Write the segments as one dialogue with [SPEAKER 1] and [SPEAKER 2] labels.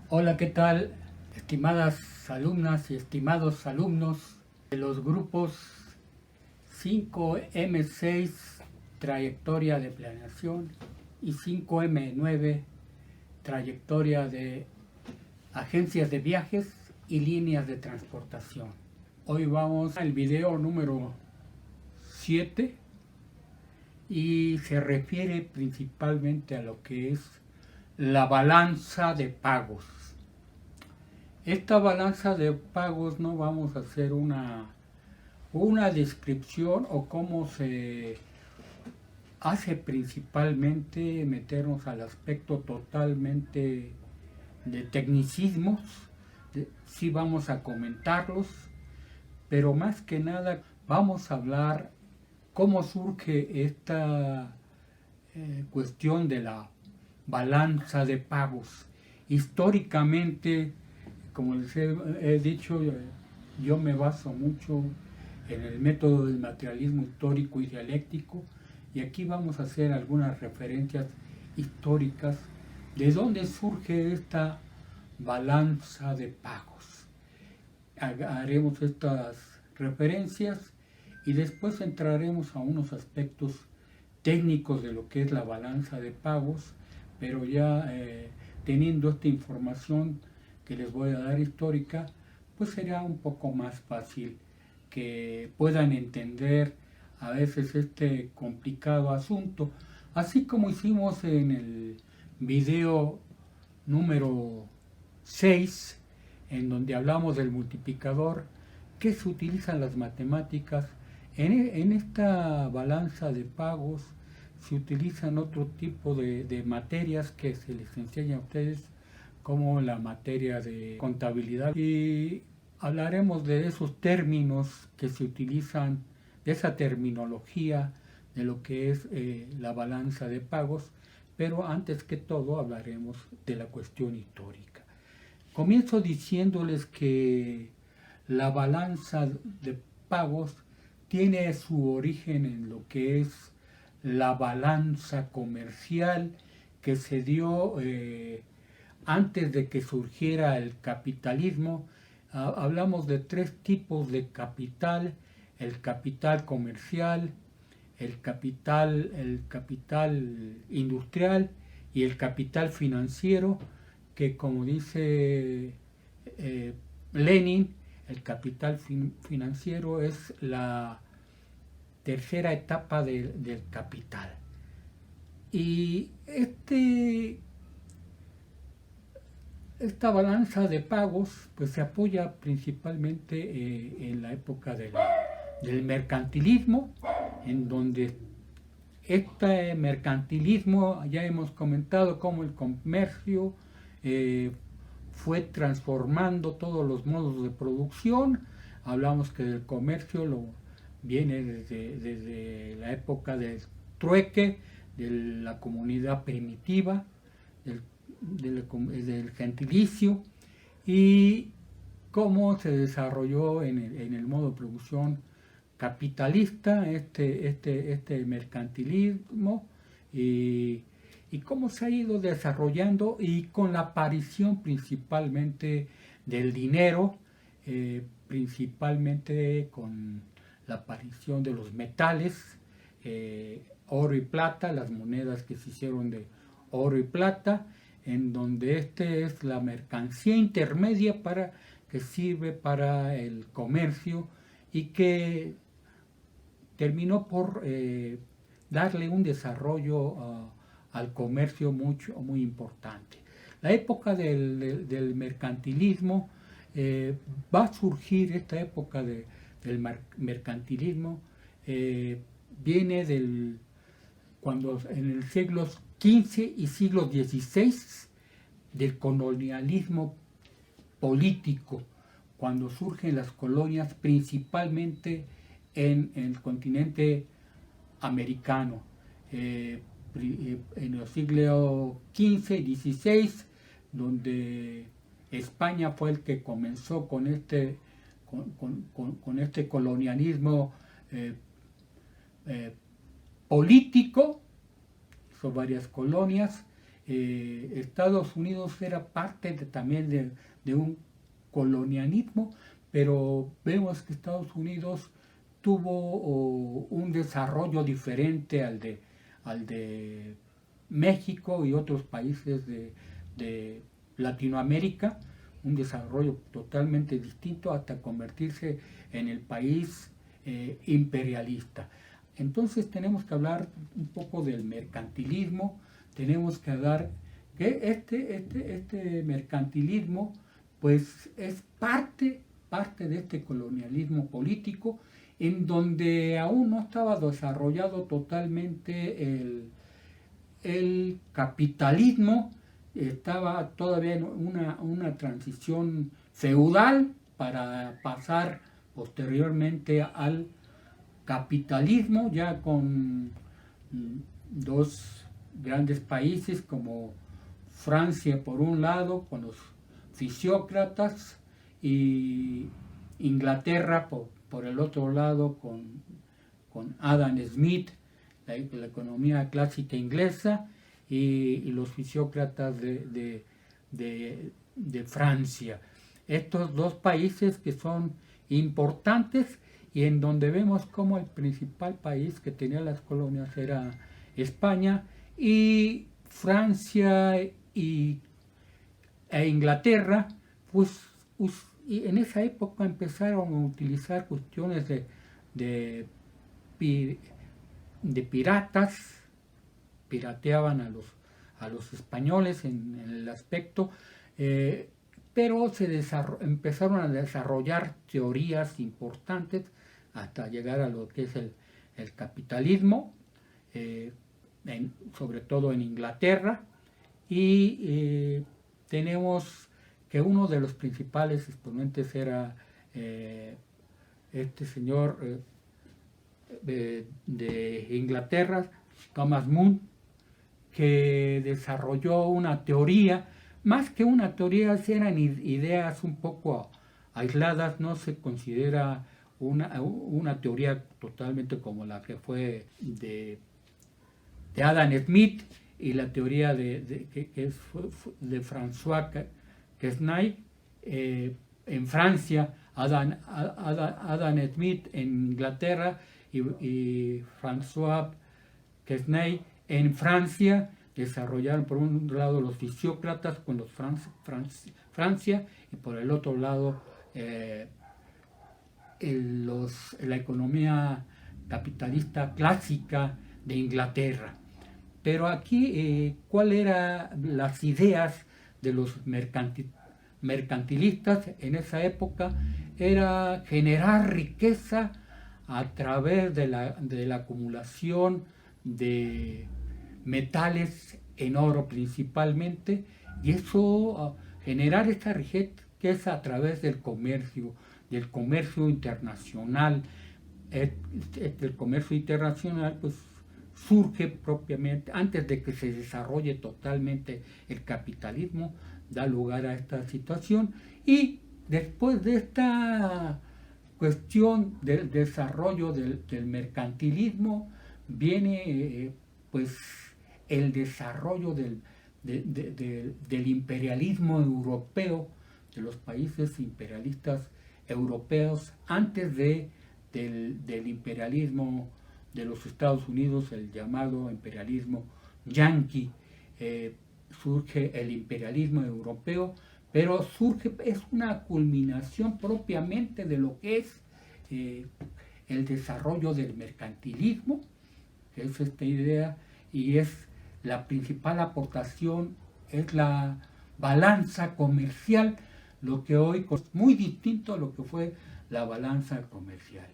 [SPEAKER 1] Hola, ¿qué tal? Estimadas alumnas y estimados alumnos de los grupos 5M6 Trayectoria de Planeación y 5M9 Trayectoria de Agencias de Viajes y Líneas de Transportación. Hoy vamos al video número 7 y se refiere principalmente a lo que es la balanza de pagos. Esta balanza de pagos no vamos a hacer una descripción o cómo se hace, principalmente meternos al aspecto totalmente de tecnicismos. Sí vamos a comentarlos, pero más que nada vamos a hablar cómo surge esta cuestión de la balanza de pagos. Históricamente, como les he dicho, yo me baso mucho en el método del materialismo histórico y dialéctico, y aquí vamos a hacer algunas referencias históricas de dónde surge esta balanza de pagos. Haremos estas referencias y después entraremos a unos aspectos técnicos de lo que es la balanza de pagos, pero ya teniendo esta información que les voy a dar histórica, pues será un poco más fácil que puedan entender a veces este complicado asunto, así como hicimos en el video número 6, en donde hablamos del multiplicador, que se utilizan las matemáticas. En esta balanza de pagos se utilizan otro tipo de materias que se les enseña a ustedes, como la materia de contabilidad, y hablaremos de esos términos que se utilizan, de esa terminología de lo que es la balanza de pagos, pero antes que todo hablaremos de la cuestión histórica. Comienzo diciéndoles que la balanza de pagos tiene su origen en lo que es la balanza comercial que se dio antes de que surgiera el capitalismo. Hablamos de tres tipos de capital: el capital comercial, el capital industrial y el capital financiero, que, como dice Lenin, el capital financiero es la tercera etapa del capital. Y esta balanza de pagos pues se apoya principalmente en la época del mercantilismo, en donde este mercantilismo, ya hemos comentado cómo el comercio fue transformando todos los modos de producción. Hablamos que del comercio viene desde la época del trueque, de la comunidad primitiva, del gentilicio, y cómo se desarrolló en el modo de producción capitalista este mercantilismo, y cómo se ha ido desarrollando, y con la aparición principalmente del dinero, principalmente con la aparición de los metales, oro y plata, las monedas que se hicieron de oro y plata, en donde es la mercancía intermedia que sirve para el comercio, y que terminó por darle un desarrollo al comercio muy importante. La época del mercantilismo, va a surgir esta época del mercantilismo, viene cuando en el siglo XV y siglo XVI, del colonialismo político, cuando surgen las colonias principalmente en el continente americano, en el siglo XV y XVI, donde España fue el que comenzó con este colonialismo político. Hizo varias colonias, Estados Unidos era parte también de un colonialismo, pero vemos que Estados Unidos tuvo un desarrollo diferente al de México y otros países de Latinoamérica, un desarrollo totalmente distinto hasta convertirse en el país imperialista. Entonces tenemos que hablar un poco del mercantilismo, tenemos que hablar que este mercantilismo pues es parte de este colonialismo político en donde aún no estaba desarrollado totalmente el capitalismo, estaba todavía en una transición feudal para pasar posteriormente al capitalismo, ya con dos grandes países como Francia por un lado, con los fisiócratas, y Inglaterra por el otro lado, con Adam Smith, la economía clásica inglesa, y los fisiócratas de Francia. Estos dos países que son importantes y en donde vemos como el principal país que tenía las colonias era España, y Francia e Inglaterra, pues y en esa época empezaron a utilizar cuestiones de piratas, pirateaban a los españoles en el aspecto, pero empezaron a desarrollar teorías importantes hasta llegar a lo que es el capitalismo, sobre todo en Inglaterra, y tenemos que uno de los principales exponentes era este señor de Inglaterra, Thomas More, que desarrolló una teoría, más que una teoría, eran ideas un poco aisladas, no se considera una teoría totalmente como la que fue de Adam Smith y la teoría que es de François Quesnay en Francia, Adam Smith en Inglaterra y François Quesnay en Francia. Desarrollaron por un lado los fisiócratas con los Francia y por el otro lado la economía capitalista clásica de Inglaterra. Pero aquí, ¿cuáles eran las ideas de los mercantilistas en esa época? Era generar riqueza a través de la acumulación de metales en oro principalmente, y eso generar esta riqueza a través del comercio internacional. El comercio internacional pues surge propiamente antes de que se desarrolle totalmente el capitalismo, da lugar a esta situación, y después de esta cuestión del desarrollo del mercantilismo viene pues el desarrollo del imperialismo europeo, de los países imperialistas europeos antes del imperialismo de los Estados Unidos, el llamado imperialismo yanqui. Surge el imperialismo europeo, pero es una culminación propiamente de lo que es el desarrollo del mercantilismo, que es esta idea, y es la principal aportación, es la balanza comercial, lo que hoy es muy distinto a lo que fue la balanza comercial.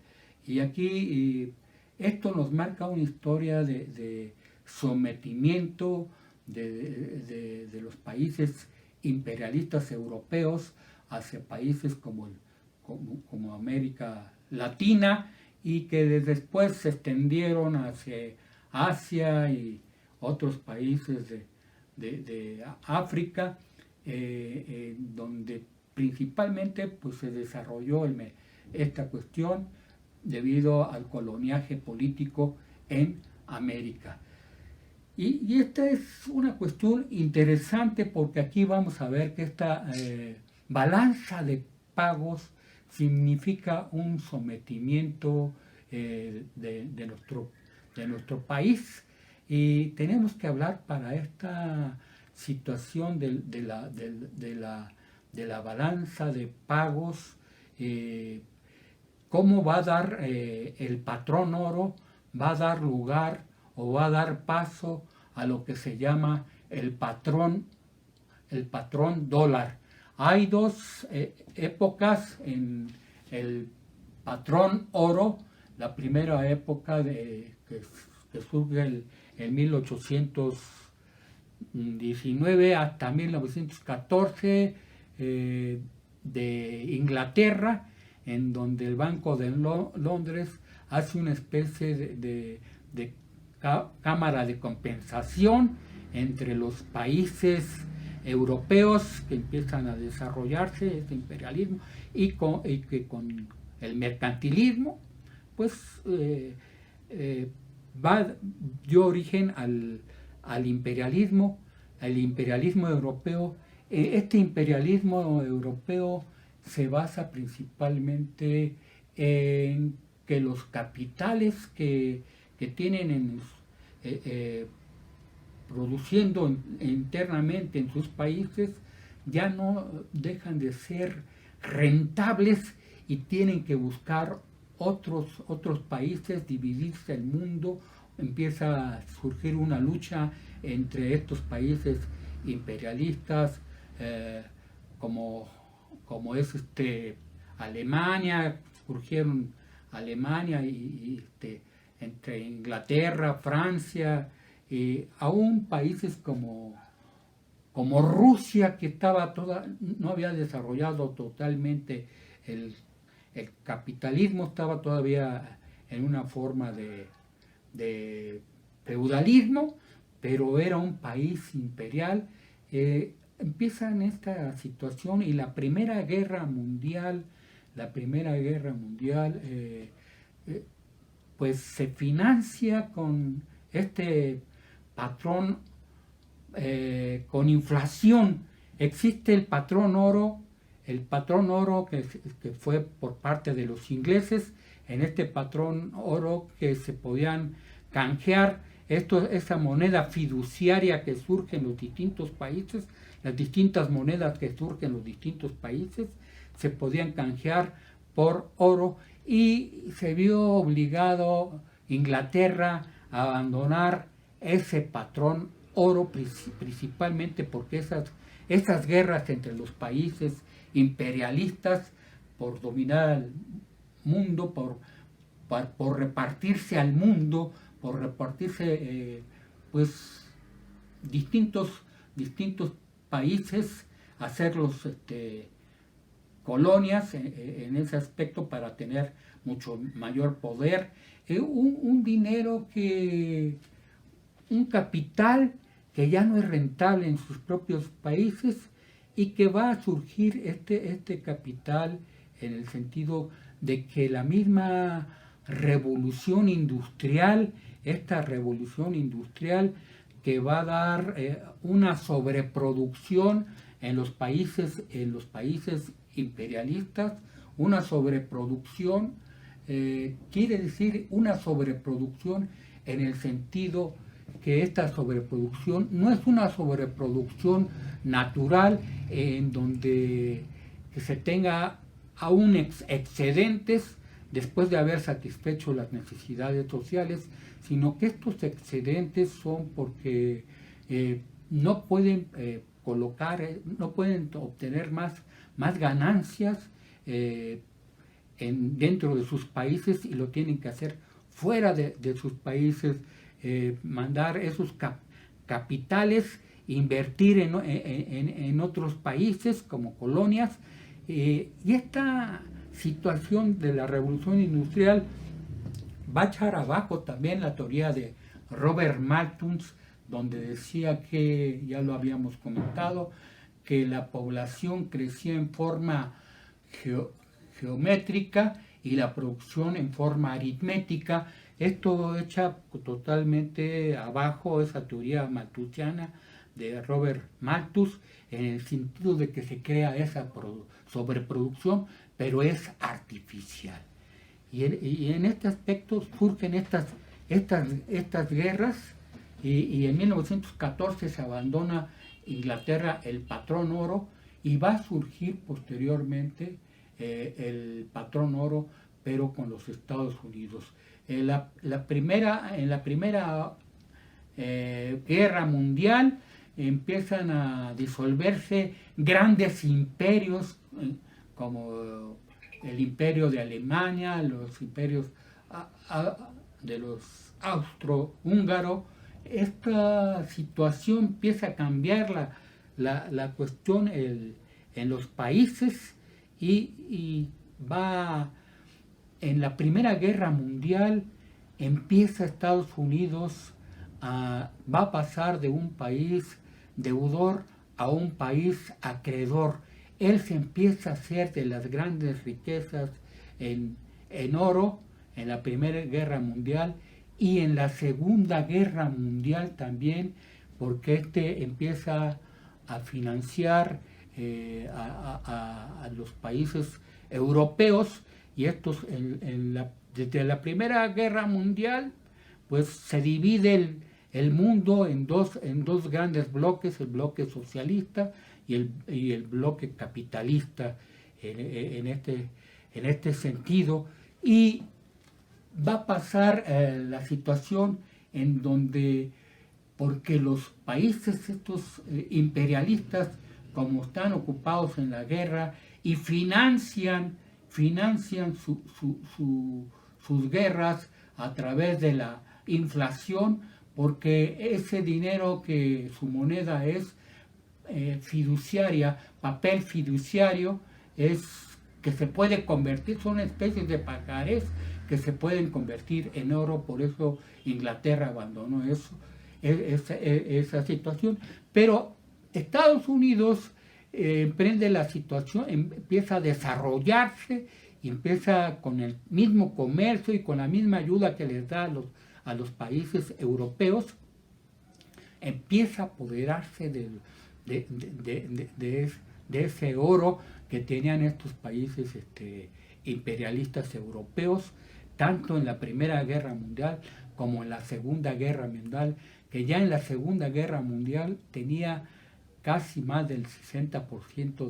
[SPEAKER 1] Y aquí esto nos marca una historia de sometimiento de los países imperialistas europeos hacia países como América Latina, y que después se extendieron hacia Asia y otros países de África, donde principalmente pues, se desarrolló esta cuestión debido al coloniaje político en América. Y esta es una cuestión interesante porque aquí vamos a ver que esta balanza de pagos significa un sometimiento de nuestro país, y tenemos que hablar para esta situación de la balanza de pagos, cómo va a dar el patrón oro, va a dar lugar o va a dar paso a lo que se llama el patrón dólar. Hay dos épocas en el patrón oro. La primera época que surge en 1819 hasta 1914, de Inglaterra, en donde el Banco de Londres hace una especie de cámara de compensación entre los países europeos que empiezan a desarrollarse este imperialismo, y que con el mercantilismo pues dio origen al imperialismo europeo. Este imperialismo europeo se basa principalmente en que los capitales que tienen produciendo internamente en sus países ya no dejan de ser rentables y tienen que buscar otros países, dividirse el mundo. Empieza a surgir una lucha entre estos países imperialistas, como es Alemania. Surgieron Alemania y entre Inglaterra, Francia, aún países como Rusia, que no había desarrollado totalmente el capitalismo, estaba todavía en una forma de feudalismo, pero era un país imperial. Empieza en esta situación, y la Primera Guerra Mundial pues se financia con este patrón, con inflación. Existe el patrón oro que fue por parte de los ingleses. En este patrón oro que se podían canjear esa moneda fiduciaria que surge en los distintos países, las distintas monedas que surgen en los distintos países, se podían canjear por oro, y se vio obligado Inglaterra a abandonar ese patrón oro, principalmente porque esas guerras entre los países imperialistas por dominar al mundo, por repartirse al mundo, por repartirse pues distintos países, hacerlos colonias en ese aspecto para tener mucho mayor poder. Un dinero un capital que ya no es rentable en sus propios países, y que va a surgir este capital en el sentido de que la misma revolución industrial, esta revolución industrial que va a dar una sobreproducción en los países imperialistas, una sobreproducción, quiere decir una sobreproducción en el sentido que esta sobreproducción no es una sobreproducción natural, en donde se tenga aún excedentes después de haber satisfecho las necesidades sociales, sino que estos excedentes son porque no pueden no pueden obtener más ganancias dentro de sus países, y lo tienen que hacer fuera de sus países, mandar esos capitales, invertir en otros países como colonias. Y esta situación de la revolución industrial va a echar abajo también la teoría de Robert Malthus, donde decía que, ya lo habíamos comentado, que la población crecía en forma geométrica y la producción en forma aritmética. Esto echa totalmente abajo esa teoría malthusiana de Robert Malthus, en el sentido de que se crea esa sobreproducción, pero es artificial. Y en este aspecto surgen estas guerras, y en 1914 se abandona Inglaterra el patrón oro, y va a surgir posteriormente el patrón oro, pero con los Estados Unidos. En la primera guerra mundial empiezan a disolverse grandes imperios, como el imperio de Alemania, los imperios de los austrohúngaros. Esta situación empieza a cambiar la cuestión en los países, y va en la Primera Guerra Mundial. Empieza Estados Unidos va a pasar de un país deudor a un país acreedor. Él se empieza a hacer de las grandes riquezas en oro en la Primera Guerra Mundial, y en la Segunda Guerra Mundial también, porque empieza a financiar a los países europeos, y estos desde la Primera Guerra Mundial pues se divide el mundo en dos grandes bloques, el bloque socialista y el bloque capitalista en este sentido. Y va a pasar la situación en donde, porque los países estos imperialistas, como están ocupados en la guerra y financian sus guerras a través de la inflación, porque ese dinero, que su moneda es fiduciaria, papel fiduciario, es que se puede convertir, son especies de pagarés que se pueden convertir en oro. Por eso Inglaterra abandonó esa situación. Pero Estados Unidos emprende la situación, empieza a desarrollarse, y empieza con el mismo comercio y con la misma ayuda que les da a los países europeos, empieza a apoderarse de ese oro que tenían estos países imperialistas europeos, tanto en la Primera Guerra Mundial como en la Segunda Guerra Mundial, que ya en la Segunda Guerra Mundial tenía casi más del 60%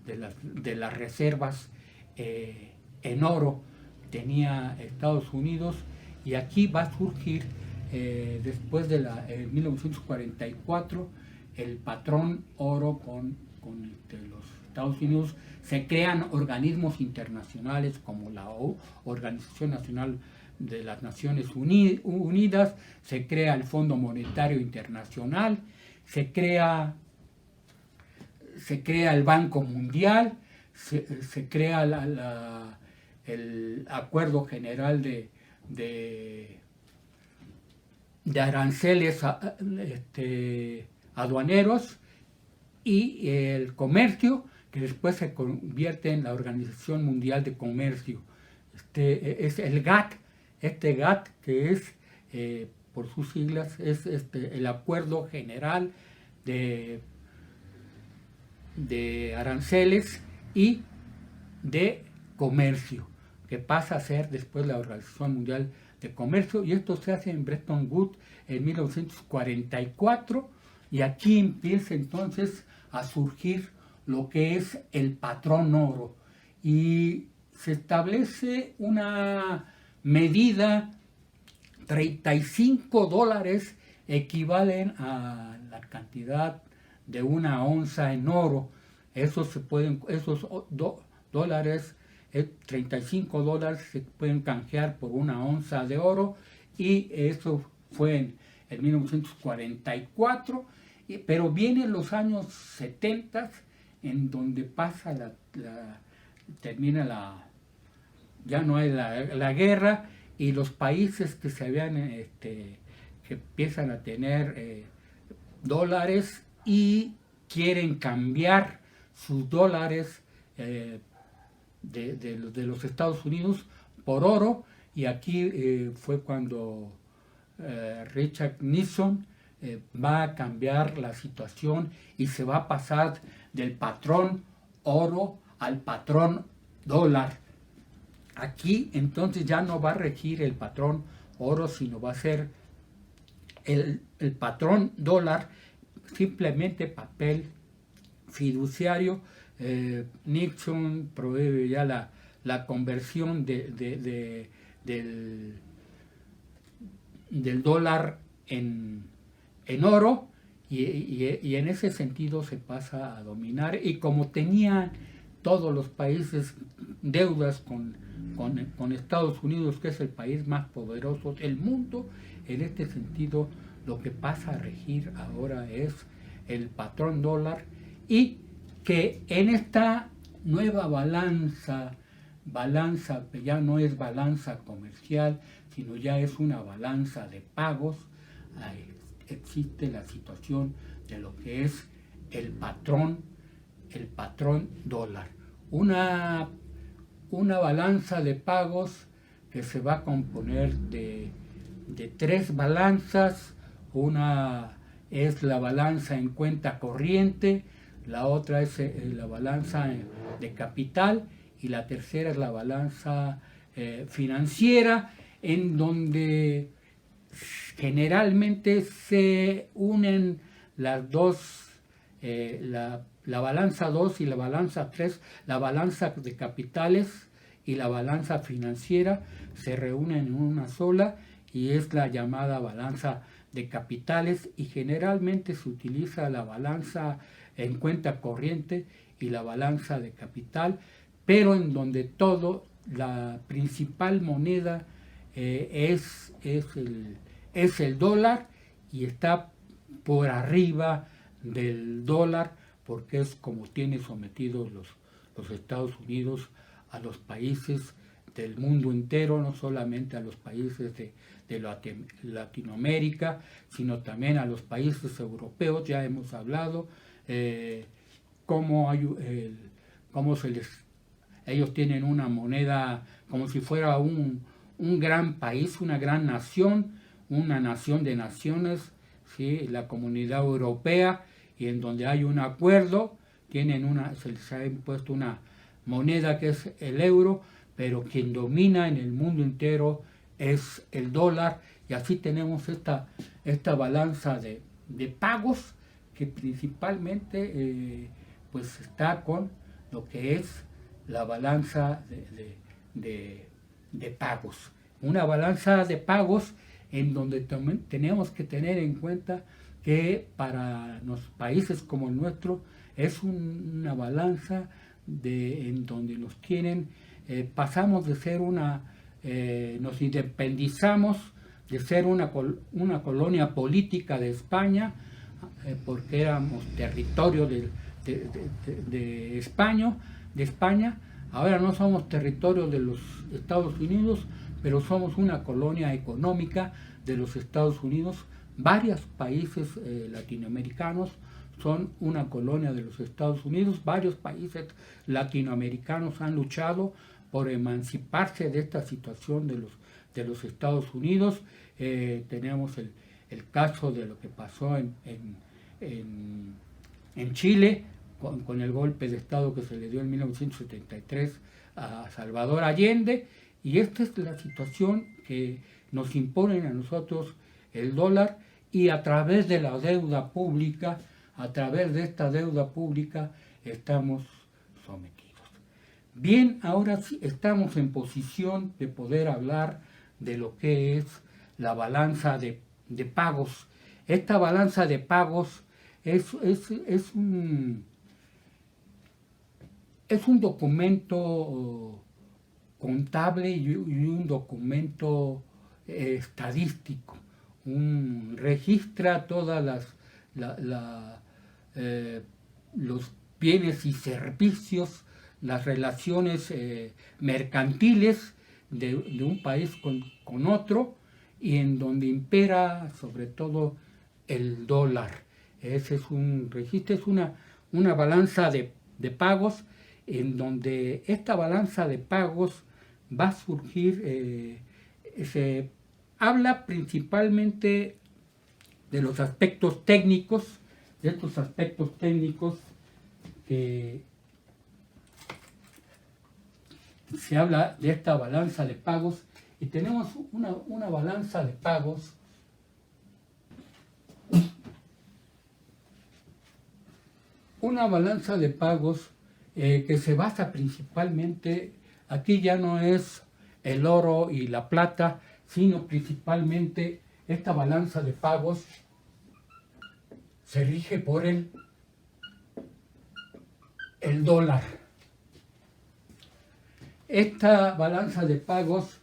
[SPEAKER 1] de las reservas en oro tenía Estados Unidos. Y aquí va a surgir después de 1944 el patrón oro con los Estados Unidos. Se crean organismos internacionales como la Organización Nacional de las Naciones Unidas, se crea el Fondo Monetario Internacional, se crea el Banco Mundial, se crea el Acuerdo General de aranceles aduaneros, y el comercio, que después se convierte en la Organización Mundial de Comercio. Es el GATT, GATT que es, por sus siglas, es el Acuerdo General de aranceles y de comercio, que pasa a ser después la Organización Mundial de Comercio, y esto se hace en Bretton Woods en 1944, y aquí empieza entonces a surgir lo que es el patrón oro, y se establece una medida. $35 equivalen a la cantidad de una onza en oro. Esos dólares, $35 se pueden canjear por una onza de oro, y eso fue en 1944. Pero vienen los años 70, en donde pasa ya no hay la guerra, y los países que que empiezan a tener dólares y quieren cambiar sus dólares de los Estados Unidos por oro, y aquí fue cuando Richard Nixon va a cambiar la situación y se va a pasar del patrón oro al patrón dólar. Aquí entonces ya no va a regir el patrón oro, sino va a ser el patrón dólar, simplemente papel fiduciario. Nixon prohíbe ya la conversión del dólar en oro, y en ese sentido se pasa a dominar. Y como tenían todos los países deudas con Estados Unidos, que es el país más poderoso del mundo, en este sentido lo que pasa a regir ahora es el patrón dólar, y que en esta nueva balanza que ya no es balanza comercial, sino ya es una balanza de pagos, existe la situación de lo que es el patrón dólar. Una balanza de pagos que se va a componer de tres balanzas. Una es la balanza en cuenta corriente, la otra es la balanza de capital, y la tercera es la balanza financiera, en donde generalmente se unen las dos, la balanza 2 y la balanza 3, la balanza de capitales y la balanza financiera se reúnen en una sola, y es la llamada balanza de capitales, y generalmente se utiliza la balanza en cuenta corriente y la balanza de capital, pero en donde la principal moneda es el dólar, y está por arriba del dólar, porque es como tiene sometidos los Estados Unidos a los países del mundo entero, no solamente a los países de Latinoamérica, sino también a los países europeos. Ya hemos hablado cómo ellos tienen una moneda como si fuera un gran país, una gran nación, una nación de naciones, ¿sí? La Comunidad Europea, y en donde hay un acuerdo, se les ha impuesto una moneda que es el euro, pero quien domina en el mundo entero es el dólar, y así tenemos esta balanza de pagos, que principalmente pues está con lo que es la balanza de pagos. Una balanza de pagos en donde tenemos que tener en cuenta que para los países como el nuestro es una balanza en donde nos tienen, pasamos de ser nos independizamos de ser una colonia política de España, porque éramos territorio de España. Ahora no somos territorio de los Estados Unidos, pero somos una colonia económica de los Estados Unidos. Varios países latinoamericanos son una colonia de los Estados Unidos. Varios países latinoamericanos han luchado por emanciparse de esta situación de los Estados Unidos. Tenemos el caso de lo que pasó en Chile, con el golpe de Estado que se le dio en 1973 a Salvador Allende, y esta es la situación que nos imponen a nosotros el dólar, y a través de la deuda pública, a través de esta deuda pública estamos sometidos. Bien, ahora sí estamos en posición de poder hablar de lo que es la balanza de pagos. Esta balanza de pagos es un documento contable y un documento estadístico. Registra todas los bienes y servicios, las relaciones mercantiles de un país con otro, y en donde impera sobre todo el dólar. Ese es un registro, es una balanza de pagos, en donde esta balanza de pagos va a surgir se habla principalmente de los aspectos técnicos, de estos aspectos técnicos que se habla de esta balanza de pagos, y tenemos una balanza de pagos que se basa principalmente, aquí ya no es el oro y la plata, sino principalmente esta balanza de pagos se rige por el dólar. Esta balanza de pagos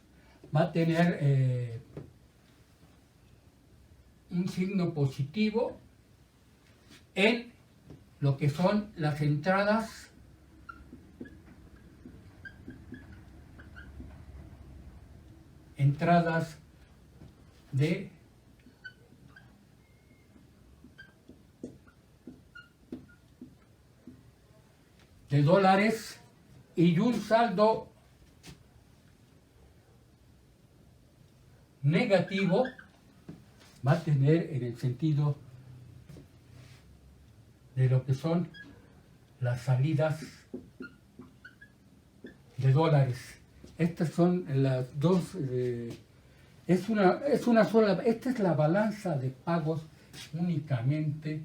[SPEAKER 1] va a tener un signo positivo en lo que son las entradas de dólares, y un saldo negativo va a tener en el sentido de lo que son las salidas de dólares. Estas son las dos, es una sola, esta es la balanza de pagos únicamente,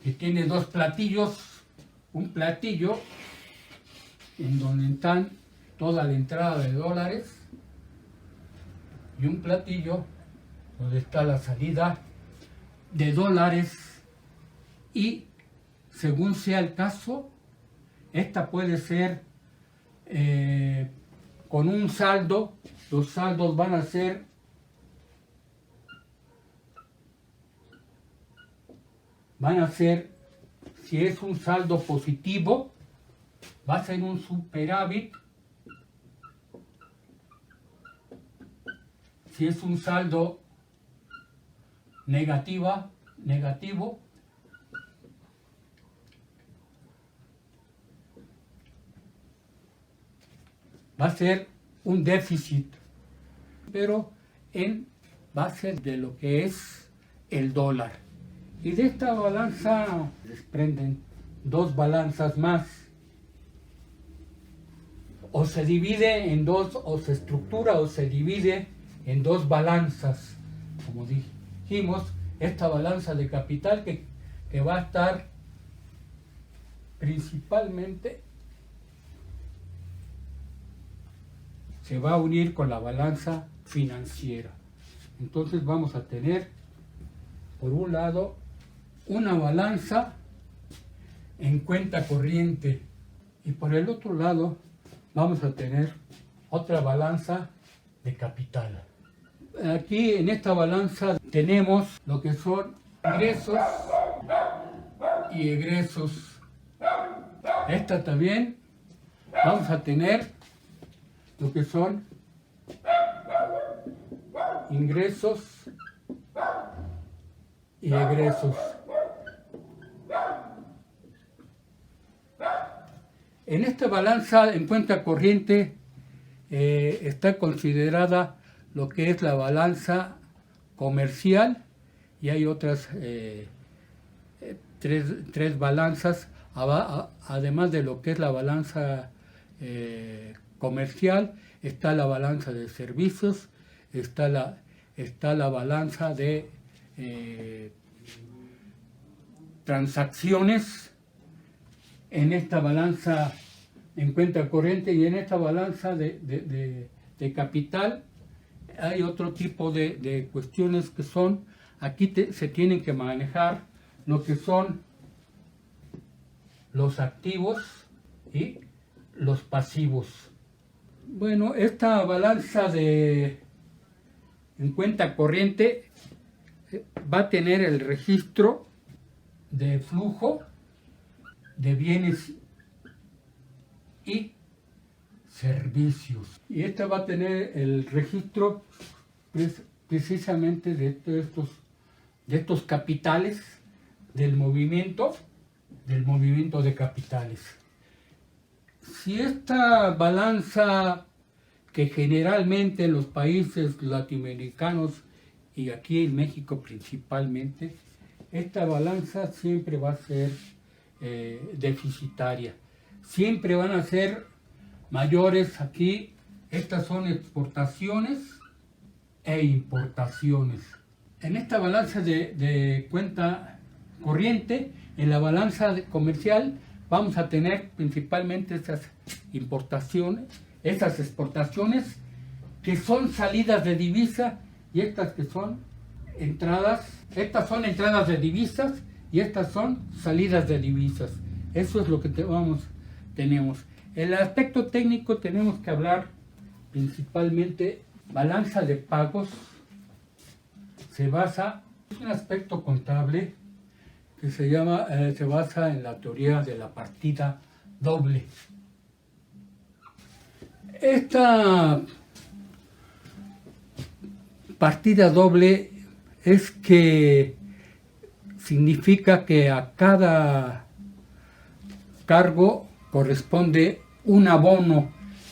[SPEAKER 1] que tiene dos platillos, un platillo en donde están toda la entrada de dólares y un platillo donde está la salida de dólares, y según sea el caso, esta puede ser con un saldo. Los saldos van a ser si es un saldo positivo, va a ser un superávit. Si es un saldo negativo, va a ser un déficit, pero en base de lo que es el dólar. Y de esta balanza desprenden dos balanzas más. O se divide en dos, o se estructura o se divide en dos balanzas. Como dijimos, esta balanza de capital que va a estar principalmente, se va a unir con la balanza financiera. Entonces vamos a tener, por un lado, una balanza en cuenta corriente, y por el otro lado vamos a tener otra balanza de capital. Aquí en esta balanza tenemos lo que son ingresos y egresos. Esta también vamos a tener lo que son ingresos y egresos. En esta balanza en cuenta corriente está considerada lo que es la balanza comercial, y hay otras tres balanzas, además de lo que es la balanza comercial. Está la balanza de servicios, está la balanza de transacciones en esta balanza en cuenta corriente, y en esta balanza de capital hay otro tipo de cuestiones que son, aquí se tienen que manejar lo que son los activos y los pasivos. Bueno, esta balanza en cuenta corriente va a tener el registro de flujo de bienes y servicios. Y esta va a tener el registro precisamente de estos capitales, del movimiento de capitales. Si esta balanza que generalmente en los países latinoamericanos y aquí en México principalmente, esta balanza siempre va a ser deficitaria. Siempre van a ser mayores aquí. Estas son exportaciones e importaciones. En esta balanza de cuenta corriente, en la balanza comercial, vamos a tener principalmente estas importaciones, estas exportaciones que son salidas de divisa y estas que son entradas. Estas son entradas de divisas y estas son salidas de divisas. Eso es lo que tenemos. En el aspecto técnico tenemos que hablar principalmente balanza de pagos. Se basa en un aspecto contable que se basa en la teoría de la partida doble. Esta partida doble es que significa que a cada cargo corresponde un abono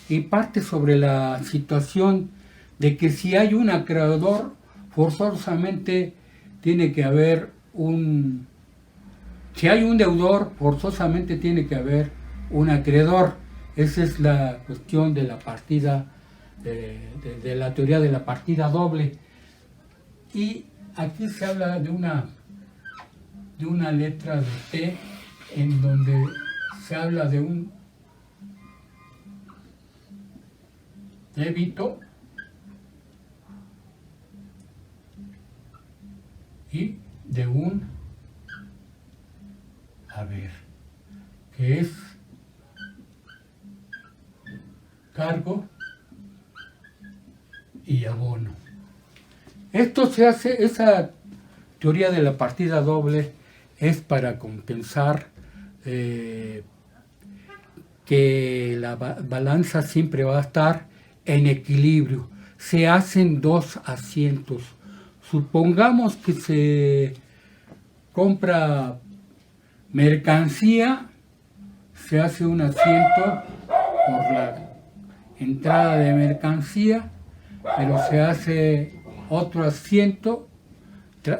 [SPEAKER 1] y parte sobre la situación de que si hay un acreedor, forzosamente tiene que haber si hay un deudor, forzosamente tiene que haber un acreedor. Esa es la cuestión de la partida, de la teoría de la partida doble. Y aquí se habla de una letra de T en donde se habla de un débito y de un haber, que es cargo y abono. Esto se hace, esa teoría de la partida doble es para compensar que la balanza siempre va a estar en equilibrio. Se hacen dos asientos. Supongamos que se compra mercancía, se hace un asiento por la entrada de mercancía, pero se hace otro asiento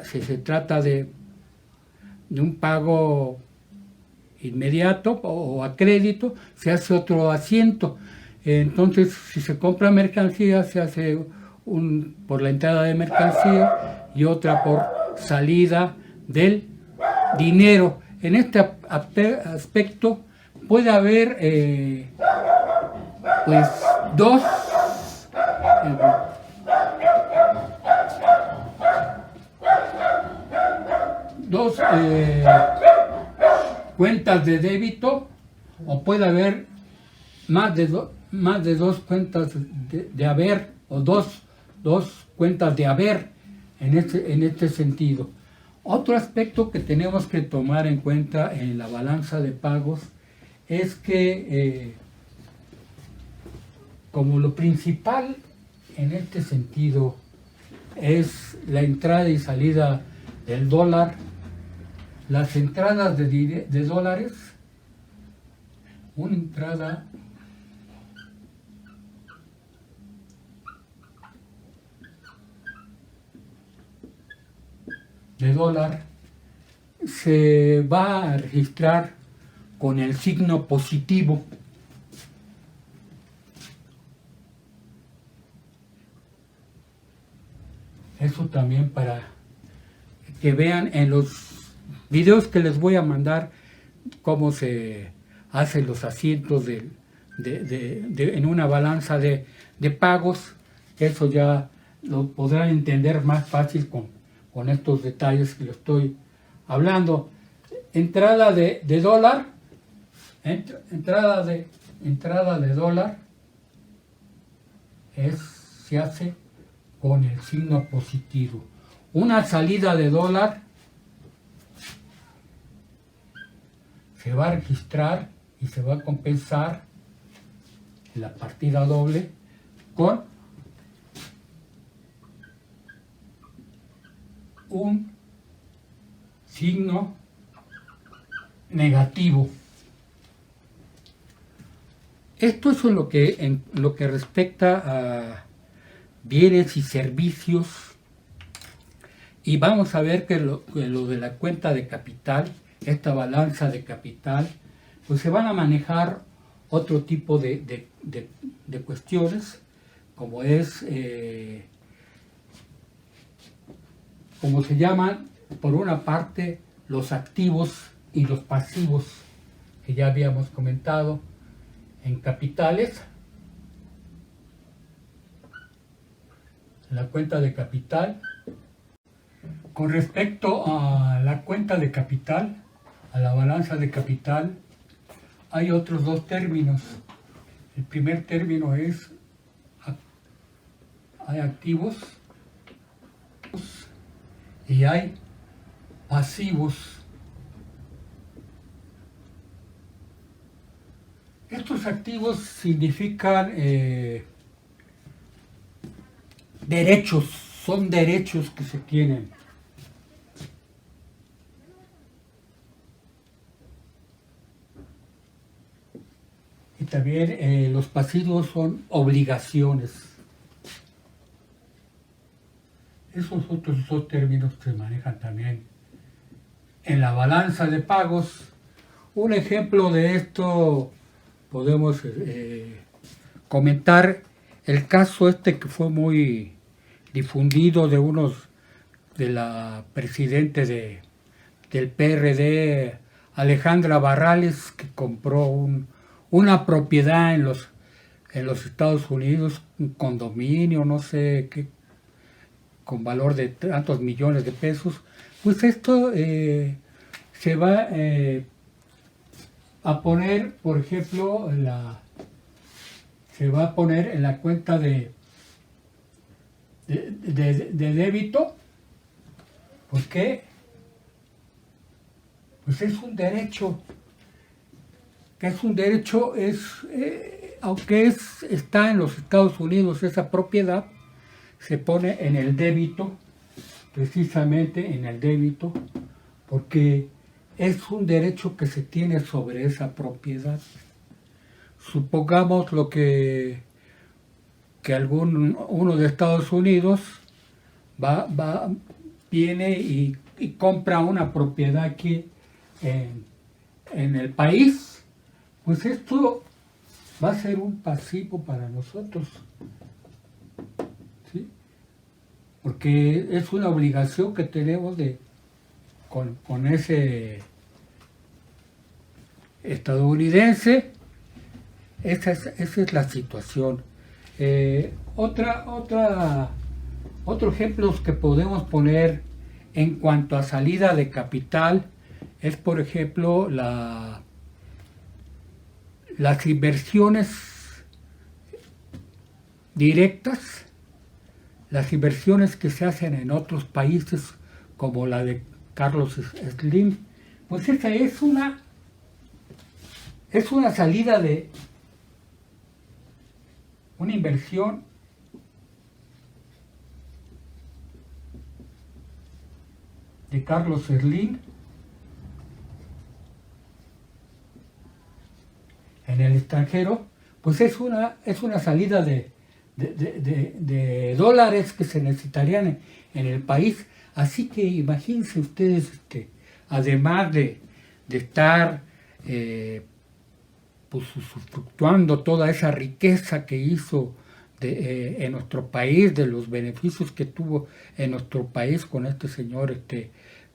[SPEAKER 1] si se trata de un pago inmediato o a crédito, se hace otro asiento. Entonces, si se compra mercancía, se hace por la entrada de mercancía y otra por salida del dinero. En este aspecto puede haber pues dos cuentas de débito, o puede haber más de dos cuentas de haber, o dos cuentas de haber en este sentido. Otro aspecto que tenemos que tomar en cuenta en la balanza de pagos es que como lo principal en este sentido es la entrada y salida del dólar, las entradas de dólares, una entrada de dólar se va a registrar con el signo positivo. Eso también para que vean en los videos que les voy a mandar cómo se hacen los asientos en una balanza de pagos. Eso ya lo podrán entender más fácil con estos detalles que les estoy hablando. Entrada de dólar, entrada de dólar se hace con el signo positivo. Una salida de dólar se va a registrar y se va a compensar la partida doble con un signo negativo. Esto es en lo que respecta a bienes y servicios, y vamos a ver que lo de la cuenta de capital, esta balanza de capital, pues se van a manejar otro tipo de cuestiones, como es, como se llaman, por una parte, los activos y los pasivos, que ya habíamos comentado en capitales. La cuenta de capital. Con respecto a la cuenta de capital, a la balanza de capital, hay otros dos términos. El primer término es, hay activos y hay pasivos. Estos activos significan derechos, son derechos que se tienen. Y también los pasivos son obligaciones. Esos otros dos términos se manejan también en la balanza de pagos. Un ejemplo de esto podemos comentar el caso este que fue muy difundido de de la presidente del PRD, Alejandra Barrales, que compró una propiedad en los Estados Unidos, un condominio, no sé qué, con valor de tantos millones de pesos. Pues esto se va a poner, por ejemplo, se va a poner en la cuenta de débito. ¿Por qué? Pues es un derecho. Que es un derecho, aunque está en los Estados Unidos esa propiedad, se pone en el débito, precisamente en el débito, porque es un derecho que se tiene sobre esa propiedad. Supongamos que uno de Estados Unidos viene y compra una propiedad aquí en el país, pues esto va a ser un pasivo para nosotros, ¿sí? Porque es una obligación que tenemos con ese estadounidense. Esa es la situación. Otro ejemplo que podemos poner en cuanto a salida de capital es, por ejemplo, las inversiones directas, las inversiones que se hacen en otros países, como la de Carlos Slim. Pues esa es una salida de una inversión de Carlos Slim en el extranjero, pues es una salida de dólares que se necesitarían en el país. Así que imagínense ustedes, además de estar pues fluctuando toda esa riqueza que hizo en nuestro país, de los beneficios que tuvo en nuestro país con este señor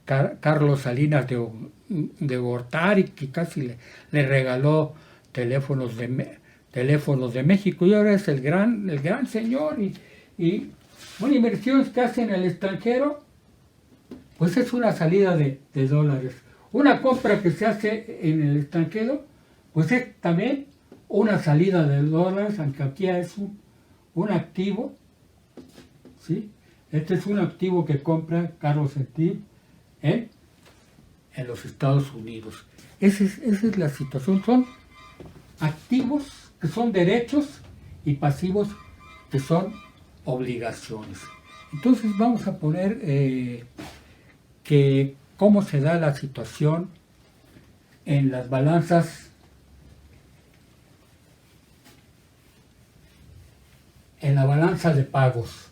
[SPEAKER 1] Carlos Salinas de Gortari, que casi le regaló teléfonos de México, y ahora es el gran señor, y una inversión que hace en el extranjero, pues es una salida de dólares. Una compra que se hace en el extranjero, pues es también una salida de dólares, aunque aquí es un activo, ¿sí? Este es un activo que compra Carlos Slim en los Estados Unidos. Esa es la situación. Son activos que son derechos y pasivos que son obligaciones. Entonces vamos a poner que cómo se da la situación en las balanzas en la balanza de pagos.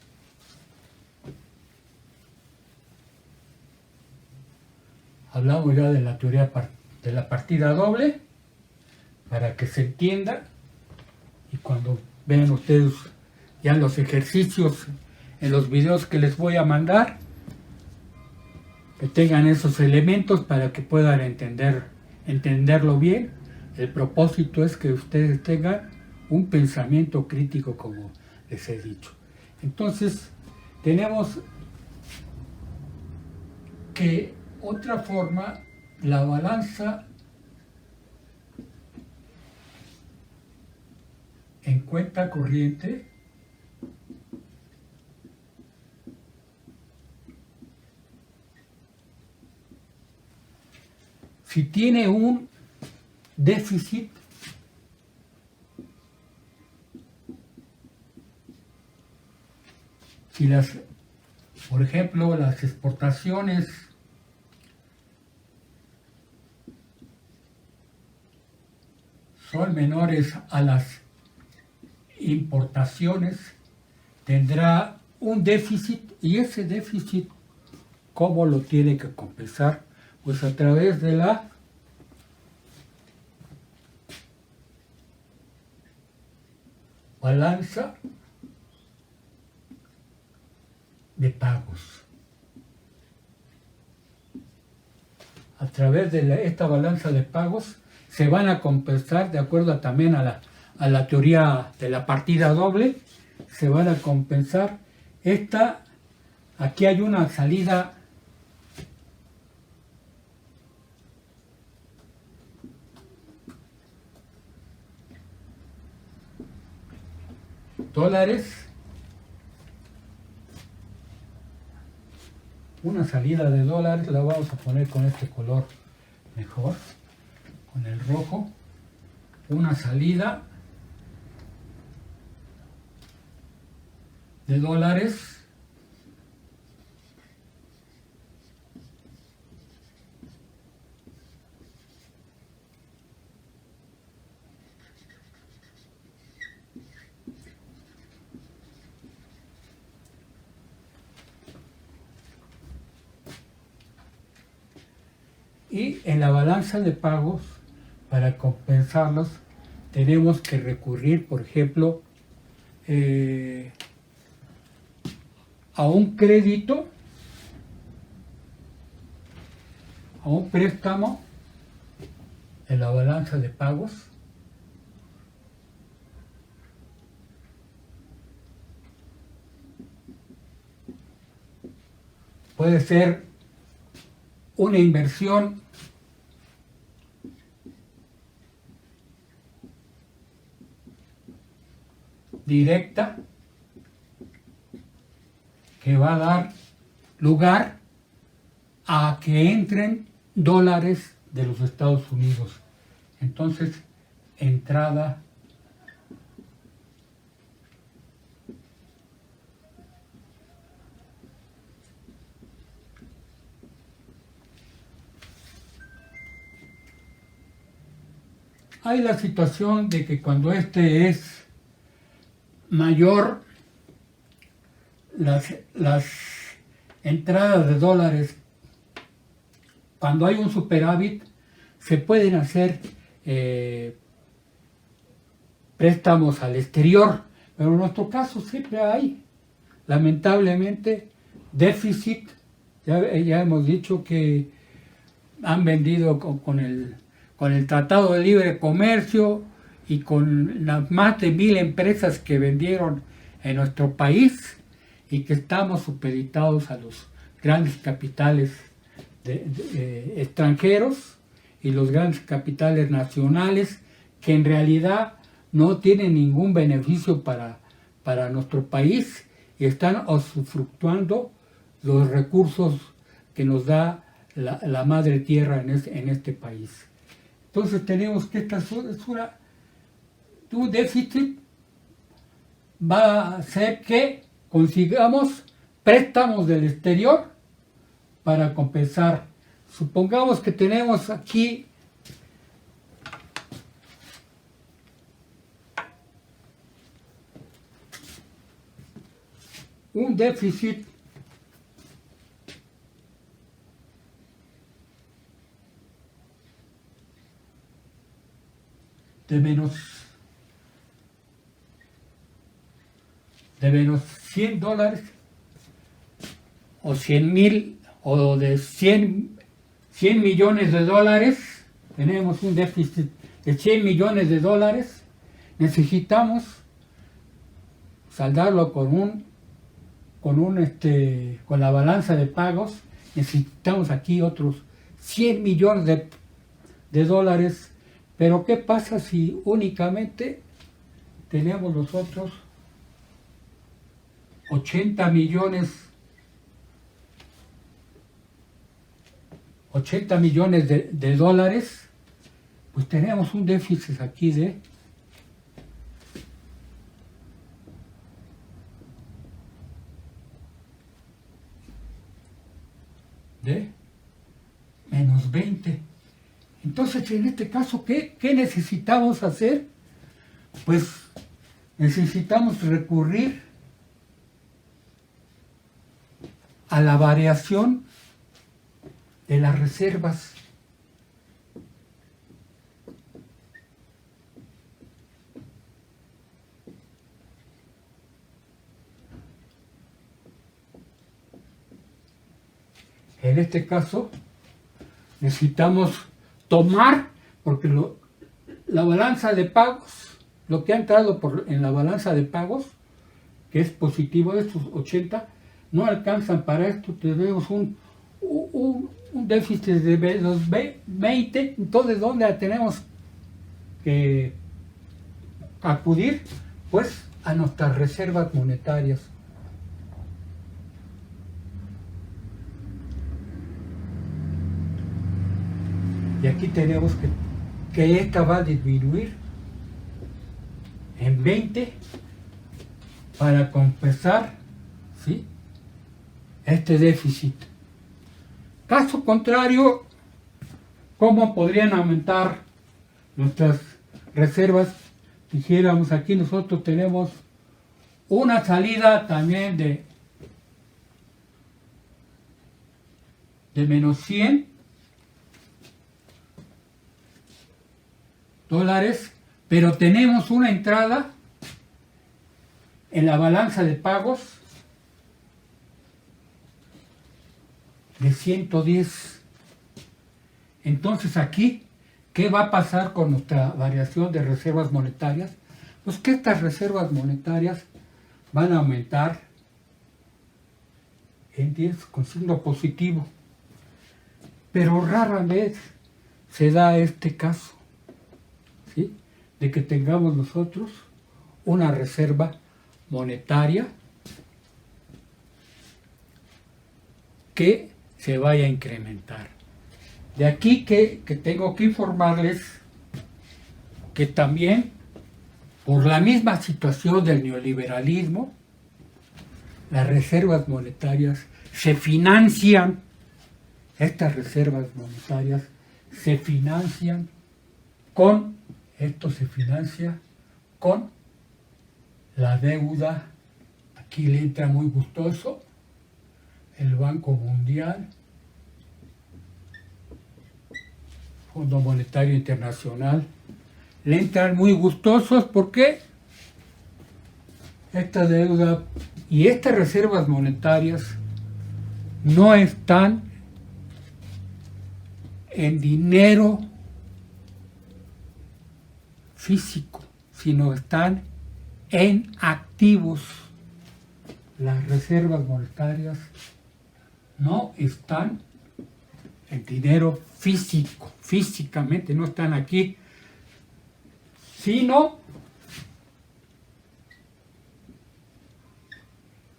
[SPEAKER 1] Hablamos ya de la teoría de la partida doble, para que se entienda, y cuando vean ustedes ya los ejercicios en los videos que les voy a mandar, que tengan esos elementos para que puedan entenderlo bien. El propósito es que ustedes tengan un pensamiento crítico, como les he dicho. Entonces, tenemos que otra forma, la balanza en cuenta corriente si tiene un déficit si por ejemplo, las exportaciones son menores a las importaciones, tendrá un déficit, y ese déficit, ¿cómo lo tiene que compensar? Pues a través de la balanza de pagos. A través de esta balanza de pagos se van a compensar, de acuerdo también a la teoría de la partida doble, se van a compensar aquí hay una salida dólares, una salida de dólares, la vamos a poner con este color mejor, con el rojo, una salida de dólares y en la balanza de pagos, para compensarlos, tenemos que recurrir, por ejemplo, a un crédito, a un préstamo en la balanza de pagos, puede ser una inversión directa que va a dar lugar a que entren dólares de los Estados Unidos. Entonces, entrada hay la situación de que cuando es mayor, las entradas de dólares, cuando hay un superávit, se pueden hacer préstamos al exterior, pero en nuestro caso siempre hay, lamentablemente, déficit. Ya hemos dicho que han vendido con el Tratado de Libre Comercio y con las más de 1000 empresas que vendieron en nuestro país, y que estamos supeditados a los grandes capitales extranjeros y los grandes capitales nacionales, que en realidad no tienen ningún beneficio para nuestro país y están usufructuando los recursos que nos da la madre tierra en este país. Entonces tenemos que tu déficit va a hacer que consigamos préstamos del exterior para compensar. Supongamos que tenemos aquí un déficit de menos $100 o 100,000 o de 100 millones de dólares. Tenemos un déficit de 100 millones de dólares. Necesitamos saldarlo con la balanza de pagos. Necesitamos aquí otros 100 millones de dólares. Pero ¿qué pasa si únicamente tenemos nosotros 80 millones de dólares? Pues tenemos un déficit aquí de menos 20. Entonces, en este caso, ¿qué necesitamos hacer? Pues necesitamos recurrir a la variación de las reservas. En este caso, necesitamos tomar, porque la balanza de pagos, lo que ha entrado en la balanza de pagos, que es positivo de estos 80, no alcanzan para esto. Tenemos un déficit de los 20. Entonces, ¿dónde tenemos que acudir? Pues a nuestras reservas monetarias. Y aquí tenemos que esta va a disminuir en 20 para compensar, ¿sí?, este déficit. Caso contrario, ¿cómo podrían aumentar nuestras reservas? Dijéramos, aquí nosotros tenemos una salida también de menos 100 dólares, pero tenemos una entrada en la balanza de pagos de 110. Entonces aquí, ¿qué va a pasar con nuestra variación de reservas monetarias? Pues que estas reservas monetarias van a aumentar en 10 con signo positivo. Pero rara vez se da este caso, ¿sí?, de que tengamos nosotros una reserva monetaria que se vaya a incrementar. De aquí que tengo que informarles que también, por la misma situación del neoliberalismo, las reservas monetarias se financian. Estas reservas monetarias se financian se financia con la deuda. Aquí le entra muy gustoso el Banco Mundial, Fondo Monetario Internacional, le entran muy gustosos porque esta deuda y estas reservas monetarias no están en dinero físico, sino están en activos. Las reservas monetarias no están en dinero físico, físicamente no están aquí, sino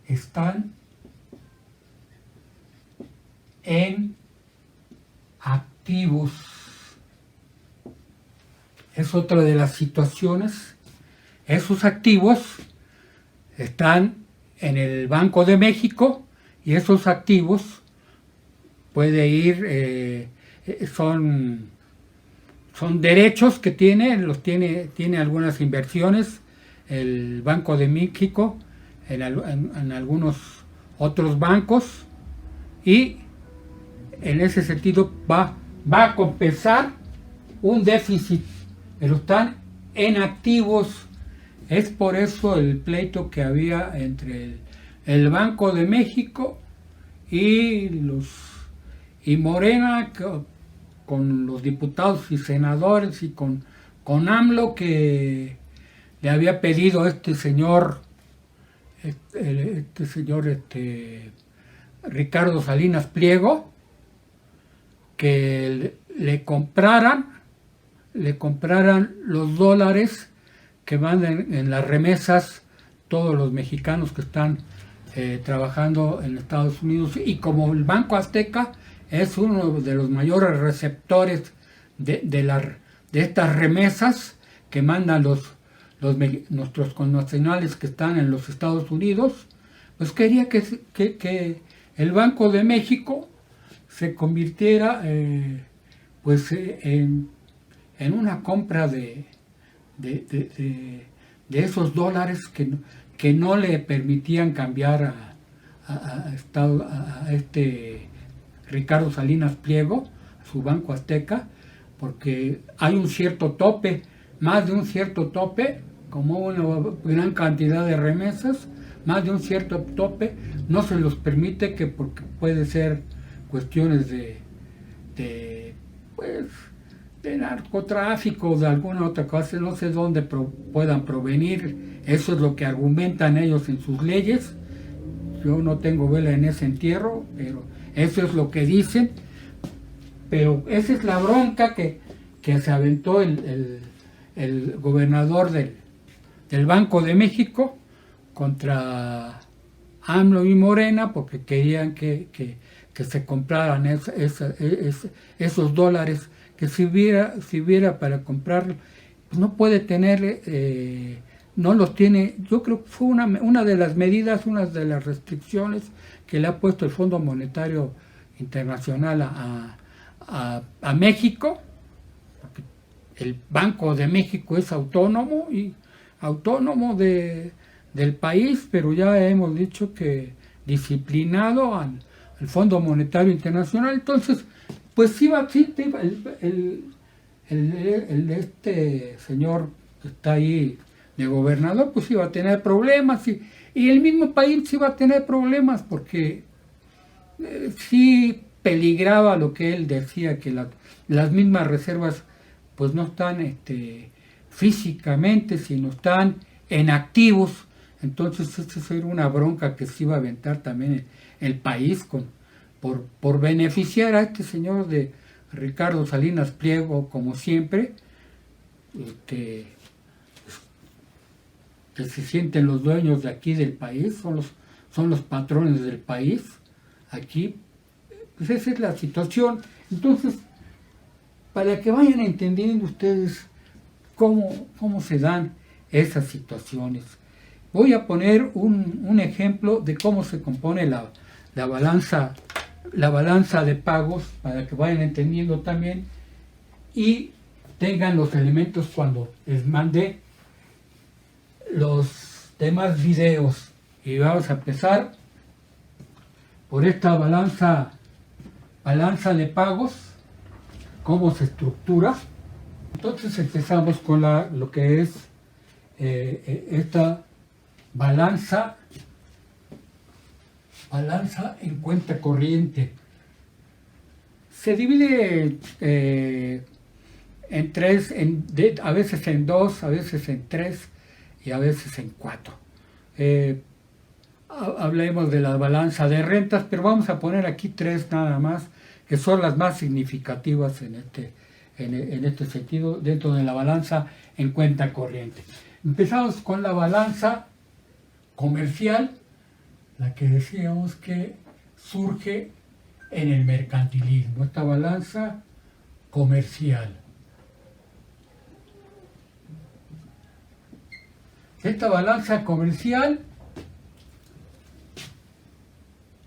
[SPEAKER 1] están en activos. Es otra de las situaciones. Esos activos están en el Banco de México y esos activos puede ir, son derechos que tiene algunas inversiones el Banco de México en algunos otros bancos, y en ese sentido va a compensar un déficit, pero están en activos. Es por eso el pleito que había entre el Banco de México y Morena, con los diputados y senadores, y con AMLO, que le había pedido a este señor Ricardo Salinas Pliego, que le compraran los dólares que mandan en las remesas todos los mexicanos que están trabajando en Estados Unidos. Y como el Banco Azteca es uno de los mayores receptores de estas remesas que mandan nuestros connacionales que están en los Estados Unidos, pues quería que el Banco de México se convirtiera en una compra de esos dólares que no le permitían cambiar a este Ricardo Salinas Pliego, su Banco Azteca, porque hay un cierto tope, más de un cierto tope, como una gran cantidad de remesas, más de un cierto tope no se los permite, porque puede ser cuestiones de narcotráfico, de alguna otra cosa, no sé dónde puedan provenir. Eso es lo que argumentan ellos en sus leyes. Yo no tengo vela en ese entierro, pero eso es lo que dicen. Pero esa es la bronca que se aventó el gobernador del Banco de México contra AMLO y Morena, porque querían que se compraran esos dólares, que si hubiera para comprarlo, pues no puede tener, no los tiene. Yo creo que fue una de las medidas, una de las restricciones que le ha puesto el Fondo Monetario Internacional a México, porque el Banco de México es autónomo del país, pero ya hemos dicho que disciplinado al Fondo Monetario Internacional. Entonces, pues este señor que está ahí de gobernador, pues iba a tener problemas, y el mismo país iba a tener problemas, porque sí peligraba lo que él decía, que las mismas reservas pues no están físicamente, sino están en activos. Entonces esta era una bronca que se iba a aventar también el país por beneficiar a este señor de Ricardo Salinas Pliego, como siempre, que se sienten los dueños de aquí del país, son los patrones del país. Aquí, pues esa es la situación. Entonces, para que vayan entendiendo ustedes cómo se dan esas situaciones, voy a poner un ejemplo de cómo se compone la balanza de pagos, para que vayan entendiendo también y tengan los elementos cuando les mande los demás videos. Y vamos a empezar por esta balanza de pagos, cómo se estructura. Entonces empezamos con lo que es esta balanza en cuenta corriente. Se divide en tres, a veces en dos, a veces en tres y a veces en cuatro. Hablemos de la balanza de rentas, pero vamos a poner aquí tres nada más, que son las más significativas en este sentido, dentro de la balanza en cuenta corriente. Empezamos con la balanza comercial, la que decíamos que surge en el mercantilismo, esta balanza comercial. Esta balanza comercial,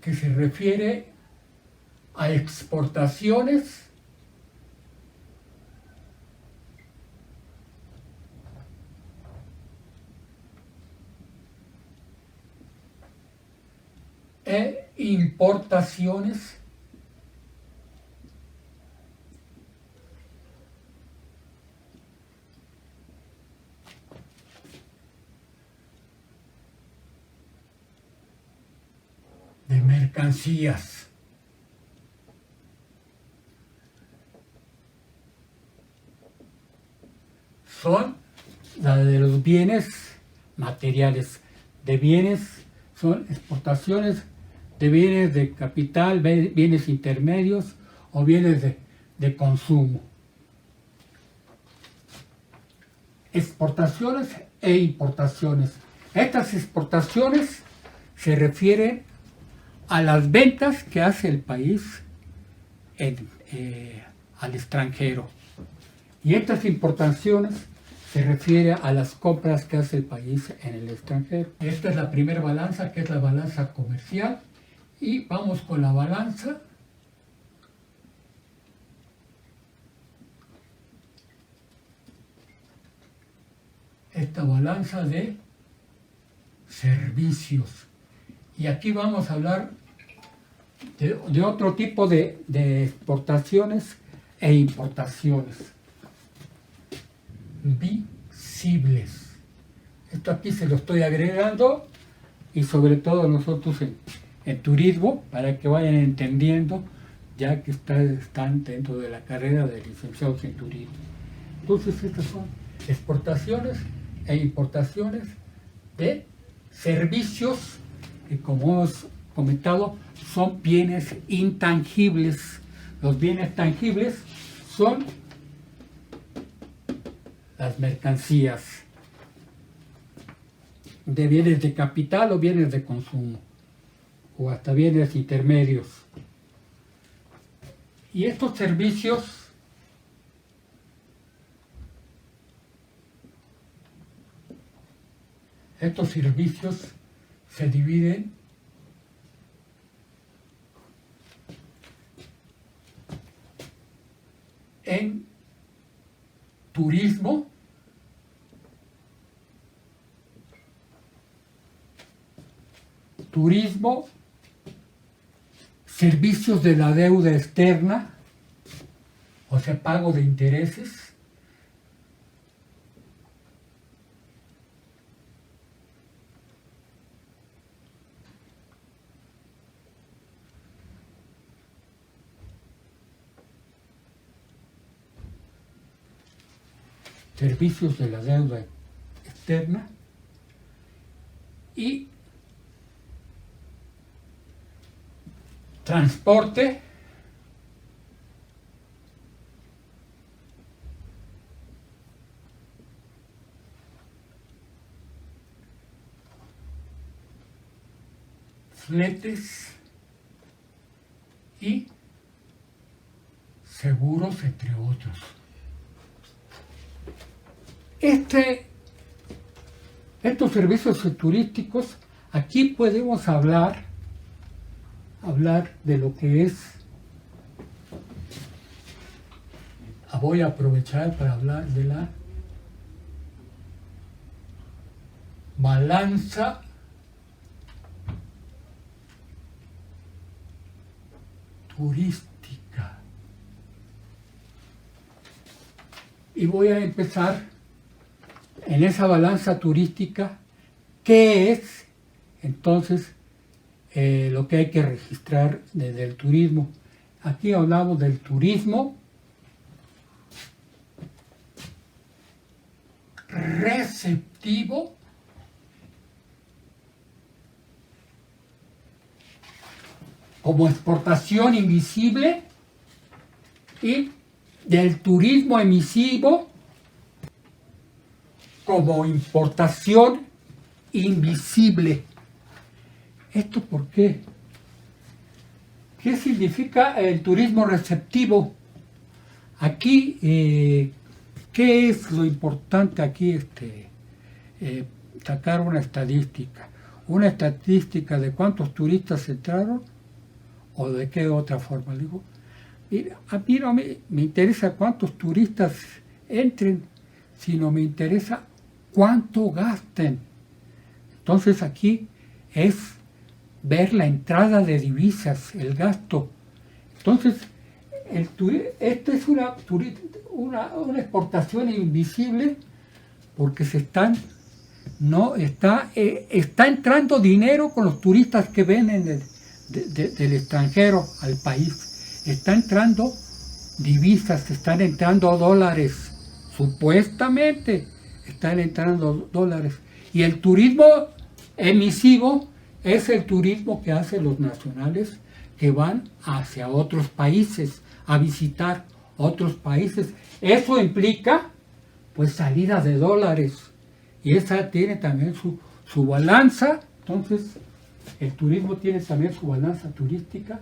[SPEAKER 1] que se refiere a exportaciones e importaciones de mercancías. Son la de los bienes materiales, de bienes, son exportaciones de bienes de capital, bienes intermedios o bienes de consumo. Exportaciones e importaciones. Estas exportaciones se refieren a las ventas que hace el país al extranjero. Y estas importaciones se refieren a las compras que hace el país en el extranjero. Esta es la primera balanza, que es la balanza comercial. Y vamos con la balanza de servicios. Y aquí vamos a hablar de otro tipo de exportaciones e importaciones visibles. Esto aquí se lo estoy agregando, y sobre todo nosotros en turismo, para que vayan entendiendo, ya que están dentro de la carrera de licenciados en turismo. Entonces estas son exportaciones e importaciones de servicios que, como hemos comentado, son bienes intangibles. Los bienes tangibles son las mercancías de bienes de capital o bienes de consumo, o hasta bienes intermedios. Y estos servicios se dividen en turismo, servicios de la deuda externa, o sea, pago de intereses, servicios de la deuda externa, y transporte, fletes y seguros, entre otros. Estos servicios turísticos, aquí podemos hablar de lo que es, voy a aprovechar para hablar de la balanza turística. Y voy a empezar en esa balanza turística. ¿Qué es entonces lo que hay que registrar desde el turismo? Aquí hablamos del turismo receptivo, como exportación invisible, y del turismo emisivo como importación invisible. ¿Esto por qué? ¿Qué significa el turismo receptivo? Aquí, ¿qué es lo importante aquí? Sacar una estadística. Una estadística de cuántos turistas entraron, o de qué otra forma. Digo, a mí no me interesa cuántos turistas entren, sino me interesa cuánto gasten. Entonces aquí es ver la entrada de divisas, el gasto. Entonces, esta es una exportación invisible porque está entrando dinero con los turistas que vienen del extranjero al país. Está entrando divisas, están entrando dólares, supuestamente están entrando dólares. Y el turismo emisivo es el turismo que hacen los nacionales que van hacia otros países, a visitar otros países. Eso implica pues salida de dólares y esa tiene también su balanza. Entonces el turismo tiene también su balanza turística,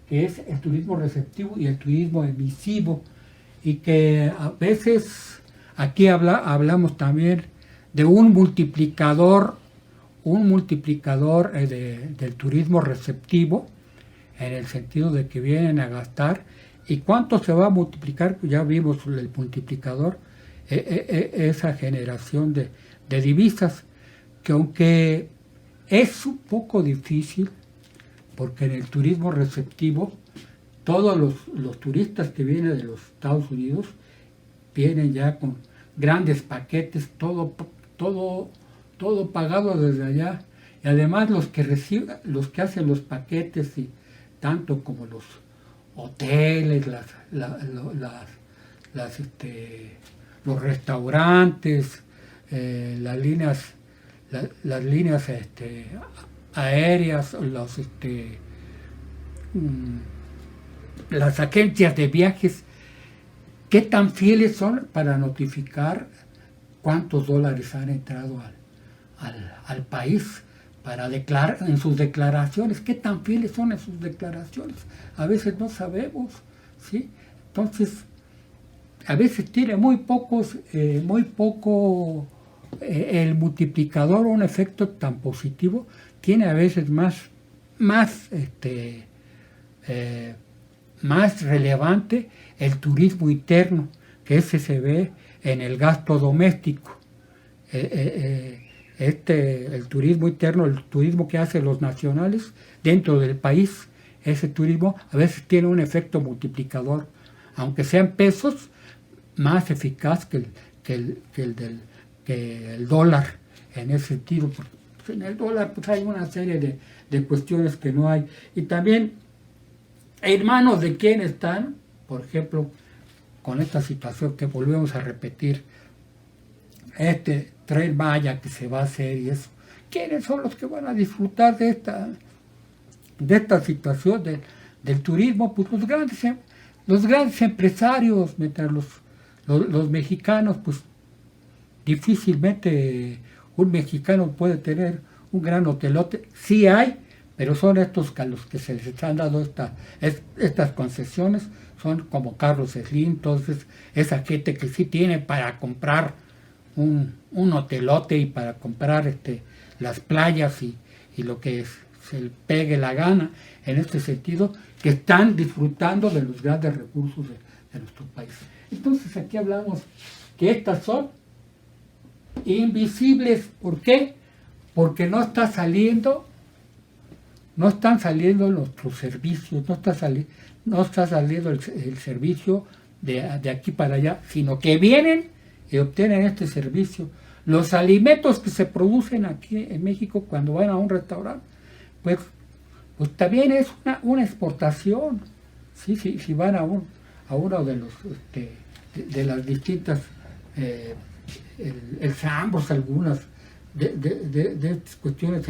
[SPEAKER 1] que es el turismo receptivo y el turismo emisivo, y que a veces aquí hablamos también de un multiplicador del turismo receptivo, en el sentido de que vienen a gastar. ¿Y cuánto se va a multiplicar? Ya vimos el multiplicador, esa generación de divisas, que aunque es un poco difícil, porque en el turismo receptivo todos los turistas que vienen de los Estados Unidos vienen ya con grandes paquetes, todo pagado desde allá, y además los que hacen los paquetes, y tanto como los hoteles, los restaurantes, las líneas aéreas, las agencias de viajes, qué tan fieles son para notificar cuántos dólares han entrado al país, para declarar en sus declaraciones, qué tan fieles son en sus declaraciones. A veces no sabemos, ¿sí? Entonces, a veces tiene muy poco el multiplicador, un efecto tan positivo, tiene a veces más relevante el turismo interno, que ese se ve en el gasto doméstico. El turismo interno, el turismo que hacen los nacionales dentro del país, ese turismo a veces tiene un efecto multiplicador, aunque sean pesos, más eficaz que el dólar en ese sentido. Porque en el dólar pues hay una serie de cuestiones que no hay. Y también, en manos de quién están, por ejemplo, con esta situación que volvemos a repetir, Tren Maya que se va a hacer y eso, ¿quiénes son los que van a disfrutar de esta situación del turismo? Pues los grandes empresarios, mientras los mexicanos, pues difícilmente un mexicano puede tener un gran hotelote. Sí hay, pero son estos a los que se les han dado estas concesiones, son como Carlos Slim. Entonces esa gente que sí tiene para comprar un hotelote y para comprar las playas y lo que se le pegue la gana, en este sentido, que están disfrutando de los grandes recursos de nuestro país. Entonces aquí hablamos que estas son invisibles. ¿Por qué? Porque no están saliendo nuestros servicios, no está saliendo el servicio de aquí para allá, sino que vienen y obtienen este servicio. Los alimentos que se producen aquí en México cuando van a un restaurante, pues también es una exportación. ¿Sí? Si van a uno de los de las distintas el Sambors, algunas de estas cuestiones,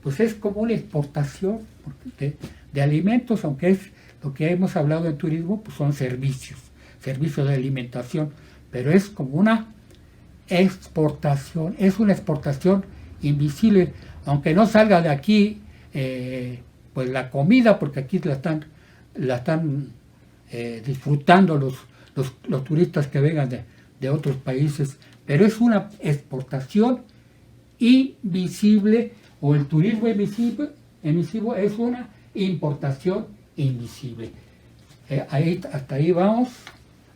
[SPEAKER 1] pues es como una exportación de alimentos, aunque es lo que hemos hablado en turismo, pues son servicios de alimentación, pero es como una exportación, es una exportación invisible, aunque no salga de aquí pues la comida, porque aquí la están disfrutando los turistas que vengan de otros países, pero es una exportación invisible, o el turismo emisivo es una importación invisible. Hasta ahí vamos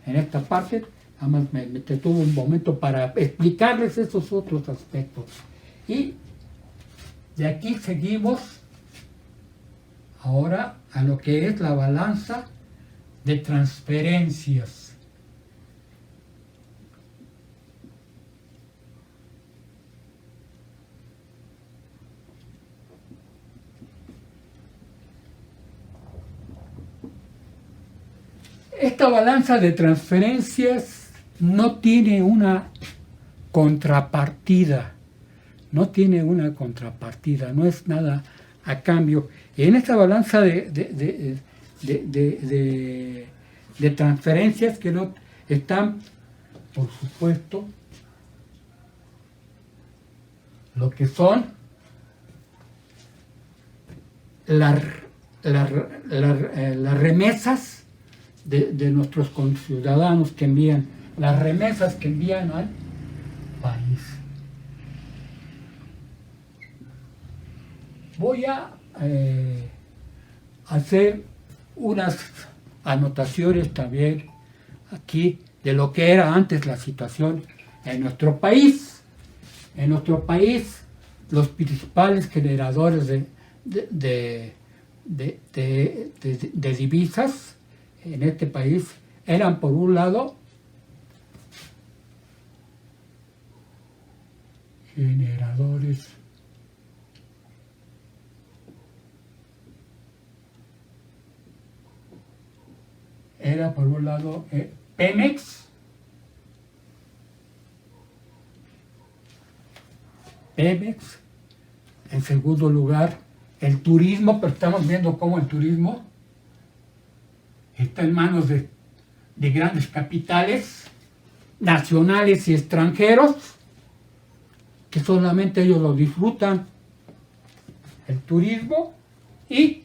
[SPEAKER 1] en esta parte. Además me tuve un momento para explicarles esos otros aspectos. Y De aquí seguimos ahora a lo que es la balanza de transferencias. Esta balanza de transferencias no tiene una contrapartida, no es nada a cambio. En esta balanza de transferencias que no están, por supuesto, lo que son las remesas de nuestros conciudadanos que envían, las remesas que envían al país. Voy a hacer unas anotaciones también aquí de lo que era antes la situación en nuestro país. En nuestro país, los principales generadores de divisas en este país eran, por un lado, generadores Pemex, en segundo lugar el turismo, pero estamos viendo cómo el turismo está en manos de grandes capitales nacionales y extranjeros, que solamente ellos lo disfrutan, el turismo, y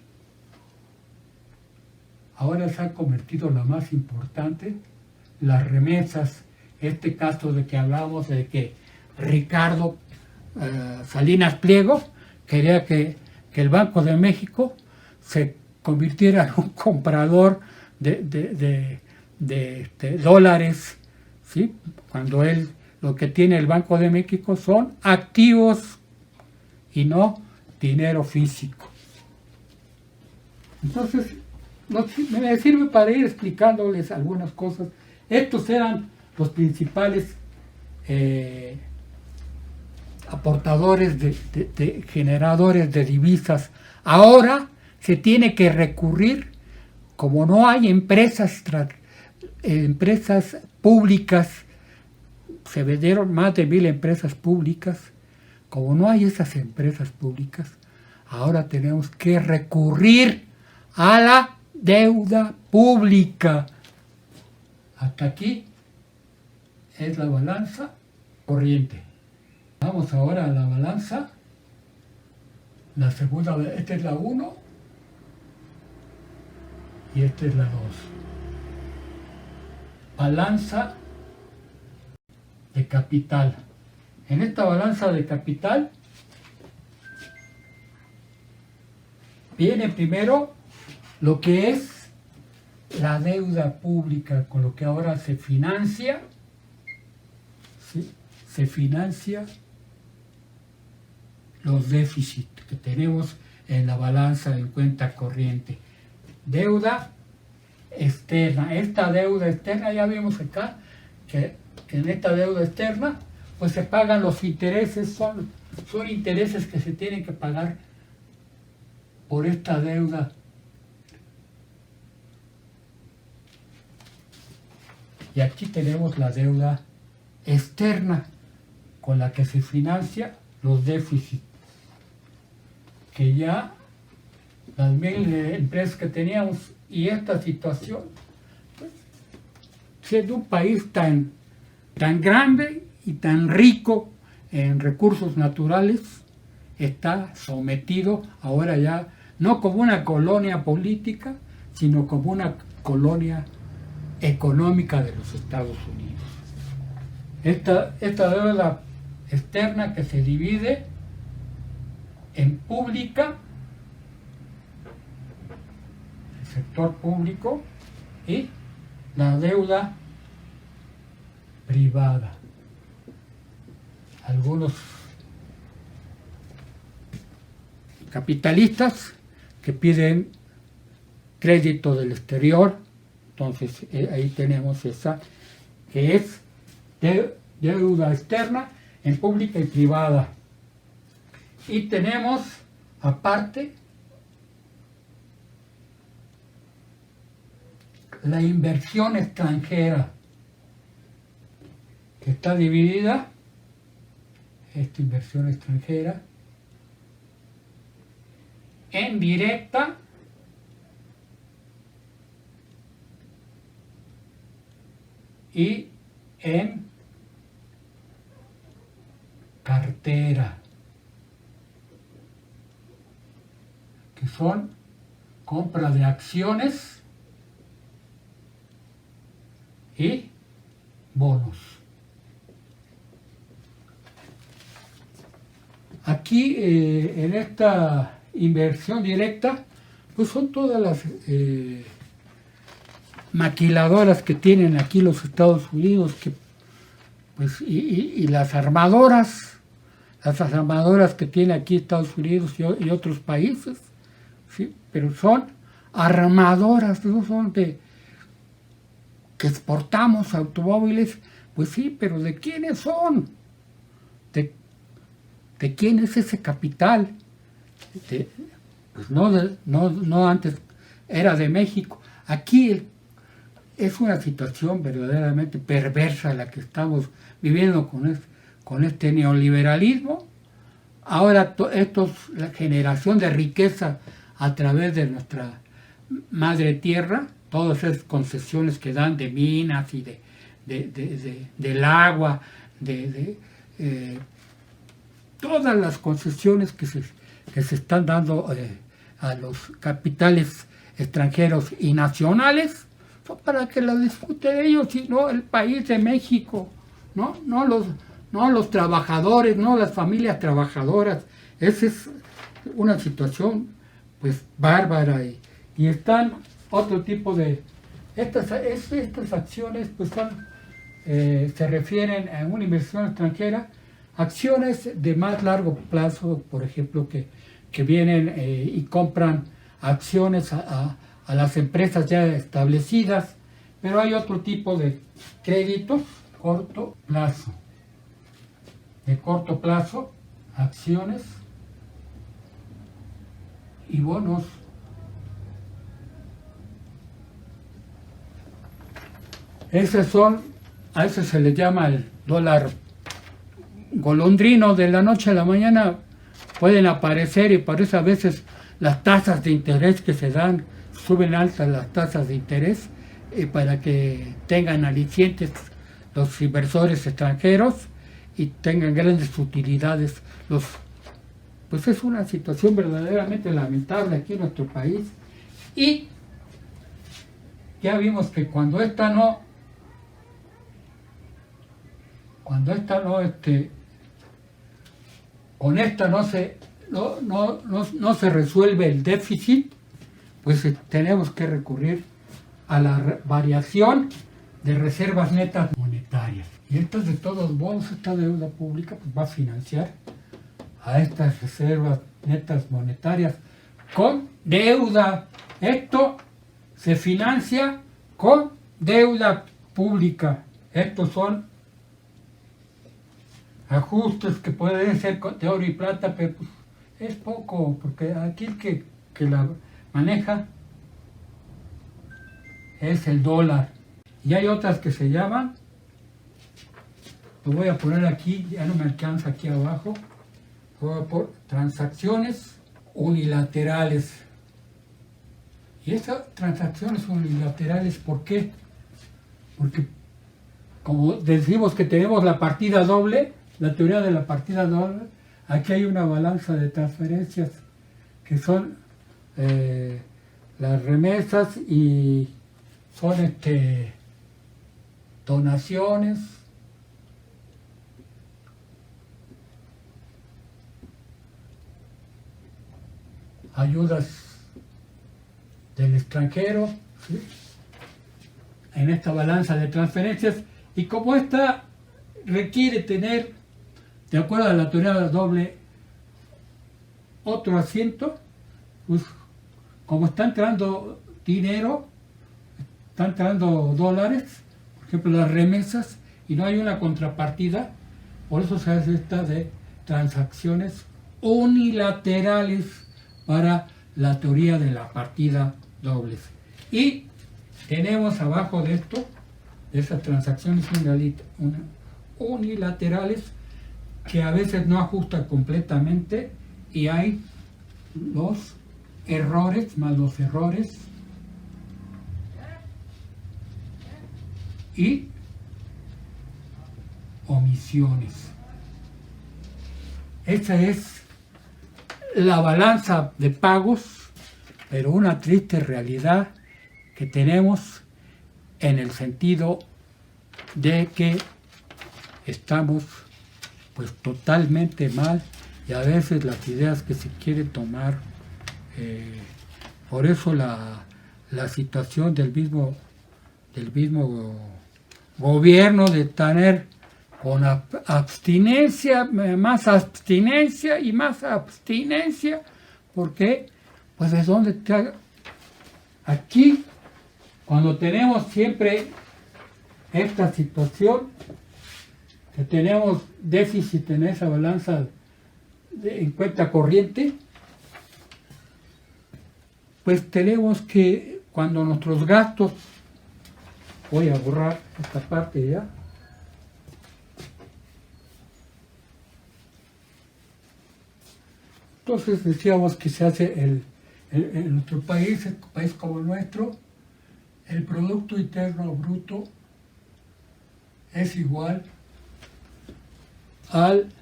[SPEAKER 1] ahora se ha convertido en la más importante, las remesas. Este caso de que hablamos de que Ricardo Salinas Pliego quería que el Banco de México se convirtiera en un comprador de dólares, ¿sí? Cuando lo que tiene el Banco de México son activos y no dinero físico. Entonces, me sirve para ir explicándoles algunas cosas. Estos eran los principales aportadores de generadores de divisas. Ahora se tiene que recurrir, como no hay empresas públicas, se vendieron más de 1000 empresas públicas, como no hay esas empresas públicas, ahora tenemos que recurrir a la deuda pública. Hasta aquí es la balanza corriente. Vamos ahora a la balanza, la segunda, esta es la 1 y esta es la 2. Balanza de capital. En esta balanza de capital viene primero lo que es la deuda pública, con lo que ahora se financia, ¿sí? Se financia los déficits que tenemos en la balanza en cuenta corriente. Deuda externa. Esta deuda externa, ya vimos acá que en esta deuda externa pues se pagan los intereses, son intereses que se tienen que pagar por esta deuda. Y aquí tenemos la deuda externa con la que se financia los déficits, que ya las 1000 empresas que teníamos y esta situación, pues, siendo un país tan grande y tan rico en recursos naturales, está sometido ahora ya no como una colonia política, sino como una colonia económica de los Estados Unidos. Esta deuda externa que se divide en pública, el sector público, y la deuda capitalistas que piden crédito del exterior. Entonces ahí tenemos esa, que es deuda externa en pública y privada. Y tenemos aparte la inversión extranjera, que está dividida, esta inversión extranjera, en directa y en cartera, que son compra de acciones y bonos. Aquí en esta inversión directa, pues son todas las maquiladoras que tienen aquí los Estados Unidos, que, pues, y las armadoras que tiene aquí Estados Unidos y otros países, ¿sí? Pero son armadoras, no son de que exportamos automóviles, pues sí, pero ¿de quiénes son? ¿De quién es ese capital? Pues no antes era de México. Aquí es una situación verdaderamente perversa la que estamos viviendo con este neoliberalismo. Ahora la generación de riqueza a través de nuestra madre tierra, todas esas concesiones que dan de minas y del agua, todas las concesiones que se están dando a los capitales extranjeros y nacionales, son para que la disfruten ellos y no el país de México, no los trabajadores, no las familias trabajadoras. Esa es una situación pues bárbara y están otro tipo de estas acciones pues se refieren a una inversión extranjera, acciones de más largo plazo, por ejemplo, que vienen y compran acciones a las empresas ya establecidas, pero hay otro tipo de créditos corto plazo. De corto plazo, acciones y bonos. A ese se le llama el dólar golondrino. De la noche a la mañana pueden aparecer y por eso a veces las tasas de interés que se dan, suben altas las tasas de interés para que tengan alicientes los inversores extranjeros y tengan grandes utilidades. Pues es una situación verdaderamente lamentable aquí en nuestro país y ya vimos que cuando esta no con esta no se resuelve el déficit, pues tenemos que recurrir a la variación de reservas netas monetarias. Y entonces, de todos modos, esta deuda pública pues, va a financiar a estas reservas netas monetarias con deuda. Esto se financia con deuda pública. Estos son ajustes que pueden ser de oro y plata, pero pues, es poco, porque aquí el que la maneja es el dólar. Y hay otras que se llaman, lo voy a poner aquí, ya no me alcanza aquí abajo, voy a poner transacciones unilaterales. Y esas transacciones unilaterales, ¿por qué? Porque como decimos que tenemos la partida doble, la teoría de la partida doble, aquí hay una balanza de transferencias que son las remesas y son donaciones, ayudas del extranjero, ¿sí? En esta balanza de transferencias, y como esta requiere tener, de acuerdo a la teoría doble, otro asiento, pues como está entrando dinero, están entrando dólares, por ejemplo las remesas, y no hay una contrapartida, por eso se hace esta de transacciones unilaterales para la teoría de la partida dobles. Y tenemos abajo de esto, de esas transacciones unilaterales, que a veces no ajustan completamente, y hay los errores más los errores y omisiones. Esa es la balanza de pagos, pero una triste realidad que tenemos en el sentido de que estamos pues totalmente mal, y a veces las ideas que se quieren tomar, por eso la situación del mismo gobierno de tener con abstinencia, más abstinencia y más abstinencia, porque pues es donde aquí, cuando tenemos siempre esta situación, que tenemos déficit en esa balanza en cuenta corriente, pues tenemos que, cuando nuestros gastos, voy a borrar esta parte ya, entonces decíamos que se hace en nuestro país, un país como el nuestro, el Producto Interno Bruto es igual al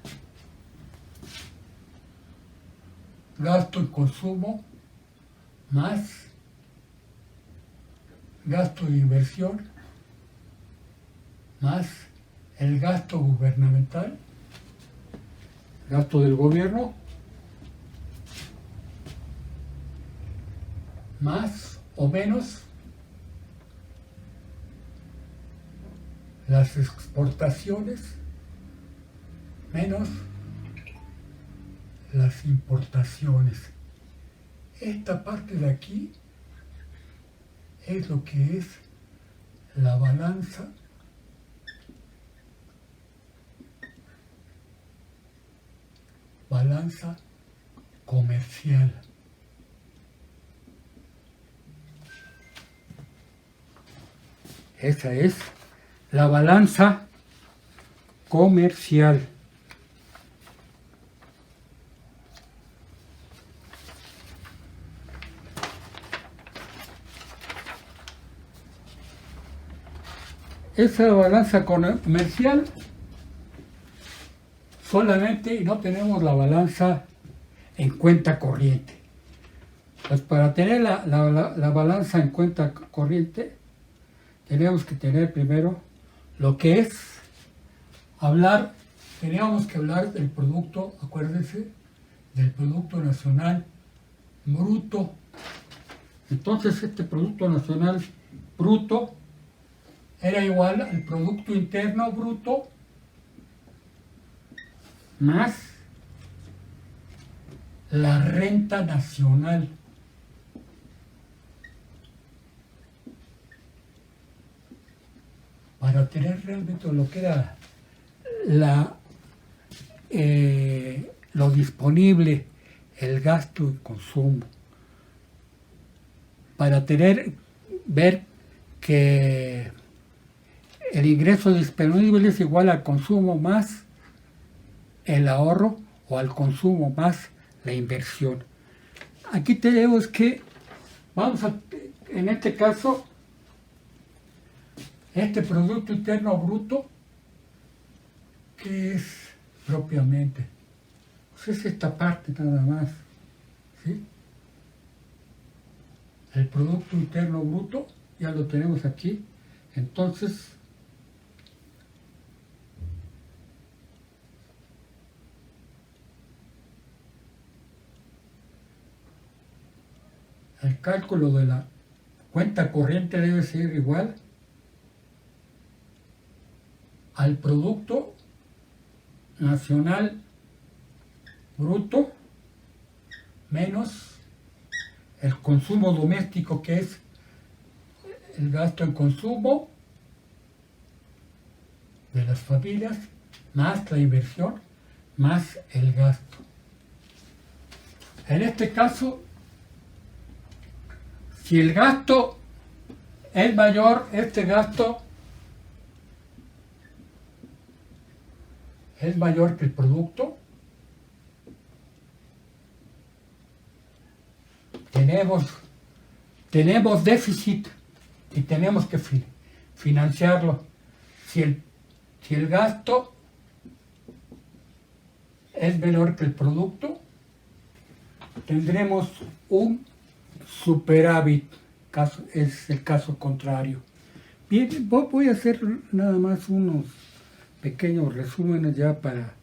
[SPEAKER 1] gasto y consumo más gasto de inversión más el gasto gubernamental, gasto del gobierno, más o menos las exportaciones menos las importaciones. Esta parte de aquí es lo que es la balanza comercial. Esa es la balanza comercial. Esa balanza comercial solamente, y no tenemos la balanza en cuenta corriente. Pues para tener la balanza en cuenta corriente, tenemos que tener primero lo que es teníamos que hablar del producto, acuérdense, del Producto Nacional Bruto. Entonces este Producto Nacional Bruto era igual al Producto Interno Bruto más la renta nacional. Para tener realmente lo que era lo disponible, el gasto y consumo. Para ver que el ingreso disponible es igual al consumo más el ahorro, o al consumo más la inversión. Aquí tenemos que, en este caso, este Producto Interno Bruto, que es propiamente, pues es esta parte nada más, ¿sí? El Producto Interno Bruto, ya lo tenemos aquí, entonces el cálculo de la cuenta corriente debe ser igual al Producto Nacional Bruto menos el consumo doméstico, que es el gasto en consumo de las familias, más la inversión, más el gasto. En este caso, si el gasto es mayor, este gasto es mayor que el producto, tenemos déficit y tenemos que financiarlo. Si el gasto es menor que el producto, tendremos un superávit. Es el caso contrario. Bien, voy a hacer nada más unos pequeños resúmenes ya para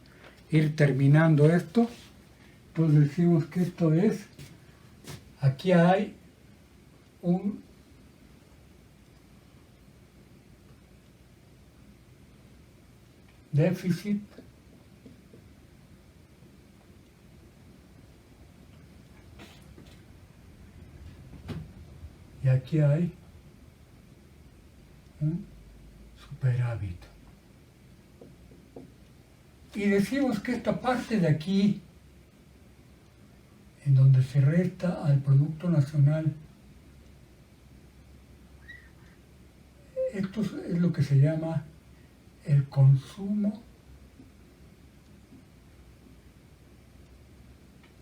[SPEAKER 1] ir terminando esto. Entonces decimos que esto es, aquí hay un déficit y aquí hay un superávit. Y decimos que esta parte de aquí, en donde se resta al Producto Nacional, esto es lo que se llama el consumo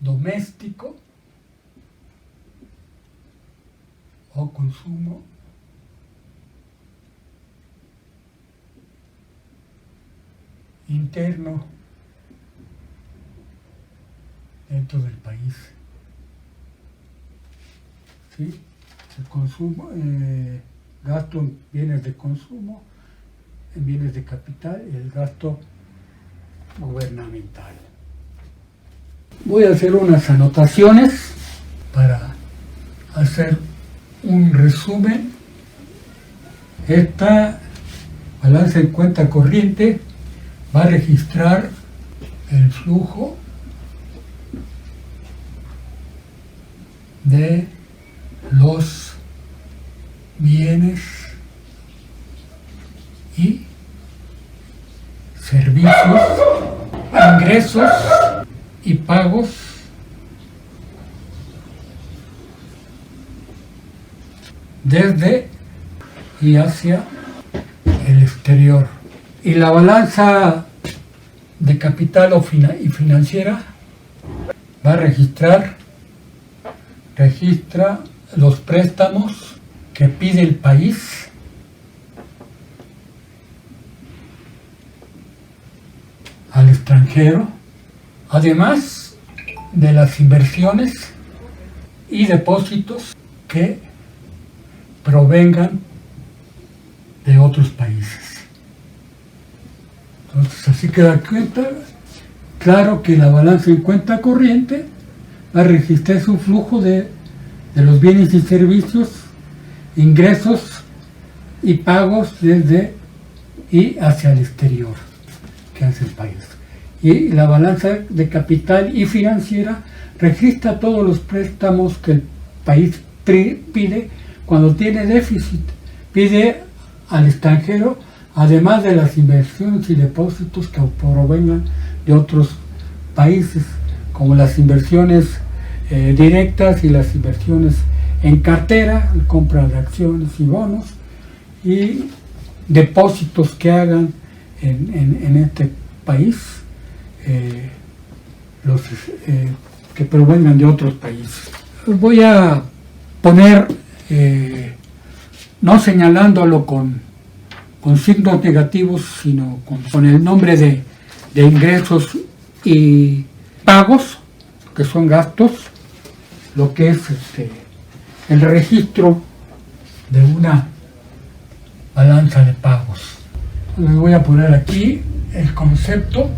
[SPEAKER 1] doméstico o consumo interno dentro del país. ¿Sí? El consumo, gasto en bienes de consumo, en bienes de capital y el gasto gubernamental. Voy a hacer unas anotaciones para hacer un resumen. Esta balanza en cuenta corriente va a registrar el flujo de los bienes y servicios, ingresos y pagos desde y hacia el exterior. Y la balanza de capital y financiera va a registra los préstamos que pide el país al extranjero, además de las inversiones y depósitos que provengan de otros países. Entonces, así queda claro que la balanza en cuenta corriente va a registrar su flujo de los bienes y servicios, ingresos y pagos desde y hacia el exterior que hace el país. Y la balanza de capital y financiera registra todos los préstamos que el país pide cuando tiene déficit, pide al extranjero, además de las inversiones y depósitos que provengan de otros países, como las inversiones directas y las inversiones en cartera, compra de acciones y bonos, y depósitos que hagan en este país, los que provengan de otros países. Voy a poner, no señalándolo con signos negativos, sino con el nombre de ingresos y pagos, que son gastos, lo que es el registro de una balanza de pagos. Les voy a poner aquí el concepto.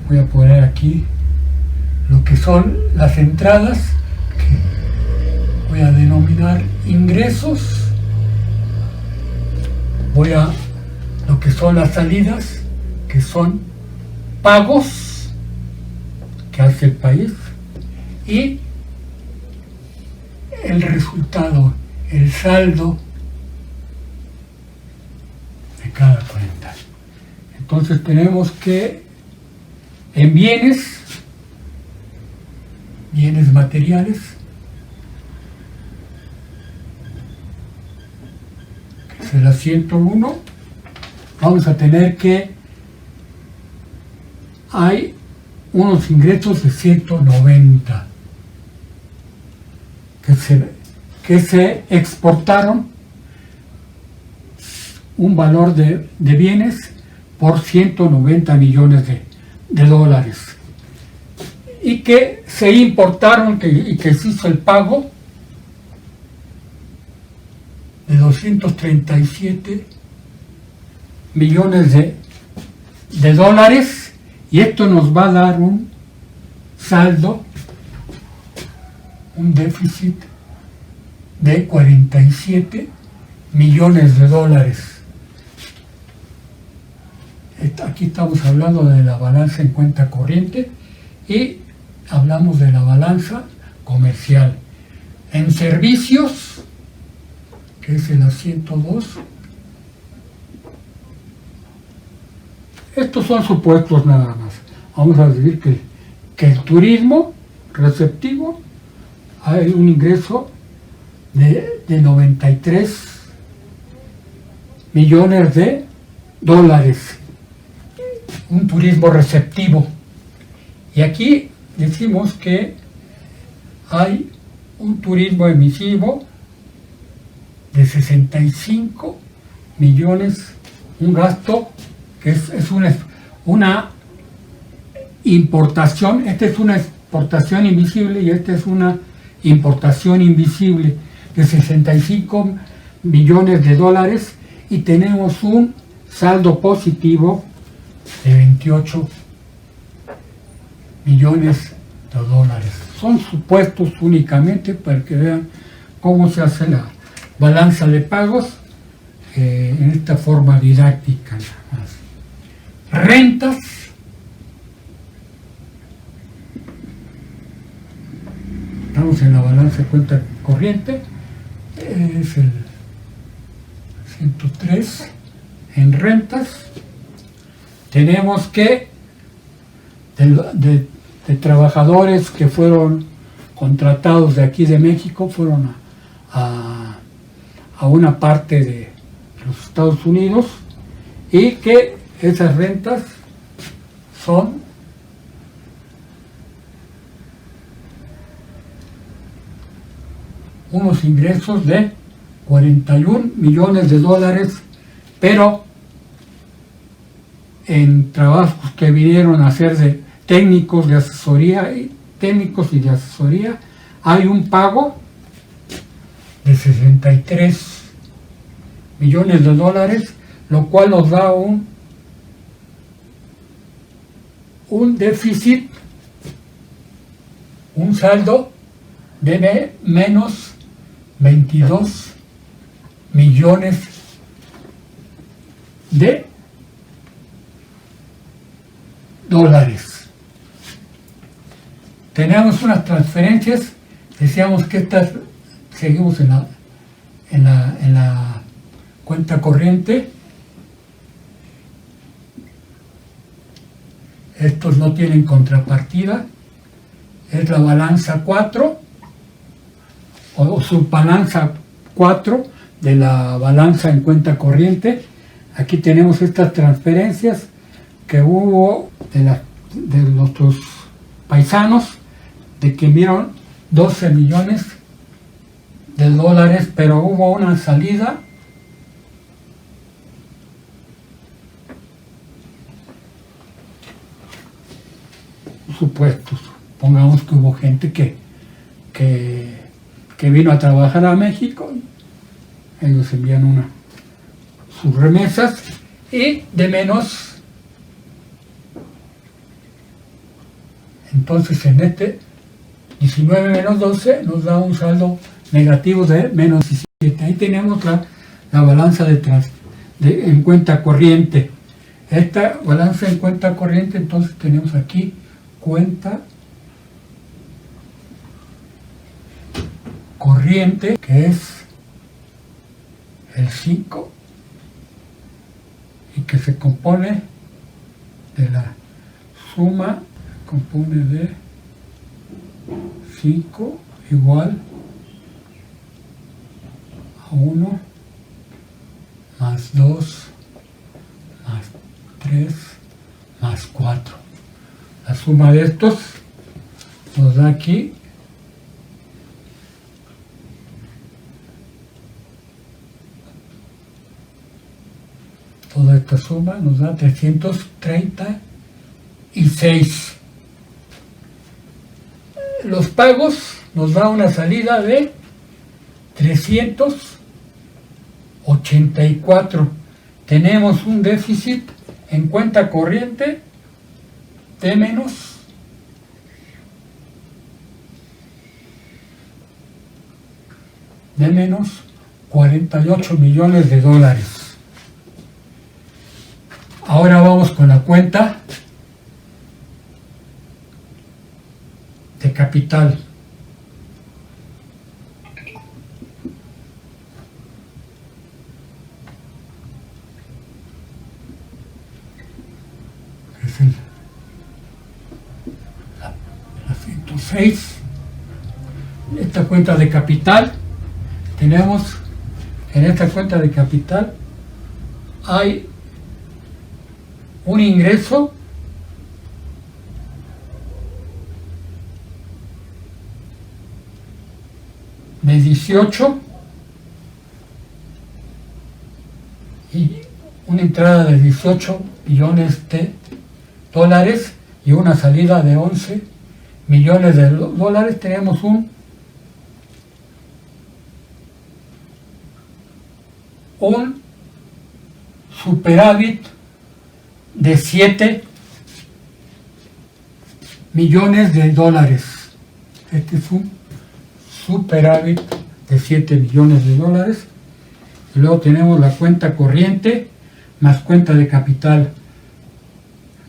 [SPEAKER 1] Voy a poner aquí lo que son las entradas, que voy a denominar ingresos. Lo que son las salidas, que son pagos que hace el país y el resultado, el saldo de cada cuenta. Entonces tenemos que en bienes materiales, que es el 101, vamos a tener que hay unos ingresos de 190 que se exportaron, un valor de bienes por 190 millones de dólares, y que se importaron y que se hizo el pago de 237 millones de dólares, y esto nos va a dar un saldo, un déficit de 47 millones de dólares. Aquí estamos hablando de la balanza en cuenta corriente y hablamos de la balanza comercial. En servicios, que es el 102, estos son supuestos nada más. Vamos a decir que el turismo receptivo hay un ingreso de 93 millones de dólares. Un turismo receptivo. Y aquí decimos que hay un turismo emisivo de 65 millones, un gasto que es una importación. Esta es una exportación invisible y esta es una importación invisible de 65 millones de dólares, y tenemos un saldo positivo de 28 millones de dólares. Son supuestos únicamente para que vean cómo se hace la balanza de pagos en esta forma didáctica. Rentas, estamos en la balanza de cuenta corriente, es el 103. En rentas tenemos que de trabajadores que fueron contratados de aquí de México, fueron a una parte de los Estados Unidos, y que esas rentas son unos ingresos de 41 millones de dólares, pero en trabajos que vinieron a ser de técnicos de asesoría y de asesoría hay un pago de 63 millones de dólares, lo cual nos da un déficit, un saldo de menos 22 millones de dólares. Tenemos unas transferencias, decíamos que estas seguimos en la cuenta corriente. Estos no tienen contrapartida, es la balanza 4 o subbalanza 4 de la balanza en cuenta corriente. Aquí tenemos estas transferencias que hubo de nuestros paisanos, de que enviaron 12 millones de dólares, pero hubo una salida supuestos. Pongamos que hubo gente que vino a trabajar a México, ellos envían sus remesas, y de menos. Entonces en este 19 menos 12 nos da un saldo negativo de menos 17. Ahí tenemos la balanza en cuenta corriente. Esta balanza en cuenta corriente, entonces tenemos aquí cuenta corriente, que es el 5, y que se compone de la suma, compone de 5 igual a 1 más 2 más 3 más 4. La suma de estos nos da aquí toda esta suma nos da 336. Los pagos nos da una salida de 384. Tenemos un déficit en cuenta corriente de menos 48 millones de dólares. Ahora vamos con la cuenta de capital. Es la 106. Esta cuenta de capital, tenemos en esta cuenta de capital hay un ingreso de 18 y una entrada de 18 millones de dólares y una salida de 11 millones de dólares. Tenemos un superávit de 7 millones de dólares. Este es un superávit de 7 millones de dólares. Y luego tenemos la cuenta corriente más cuenta de capital,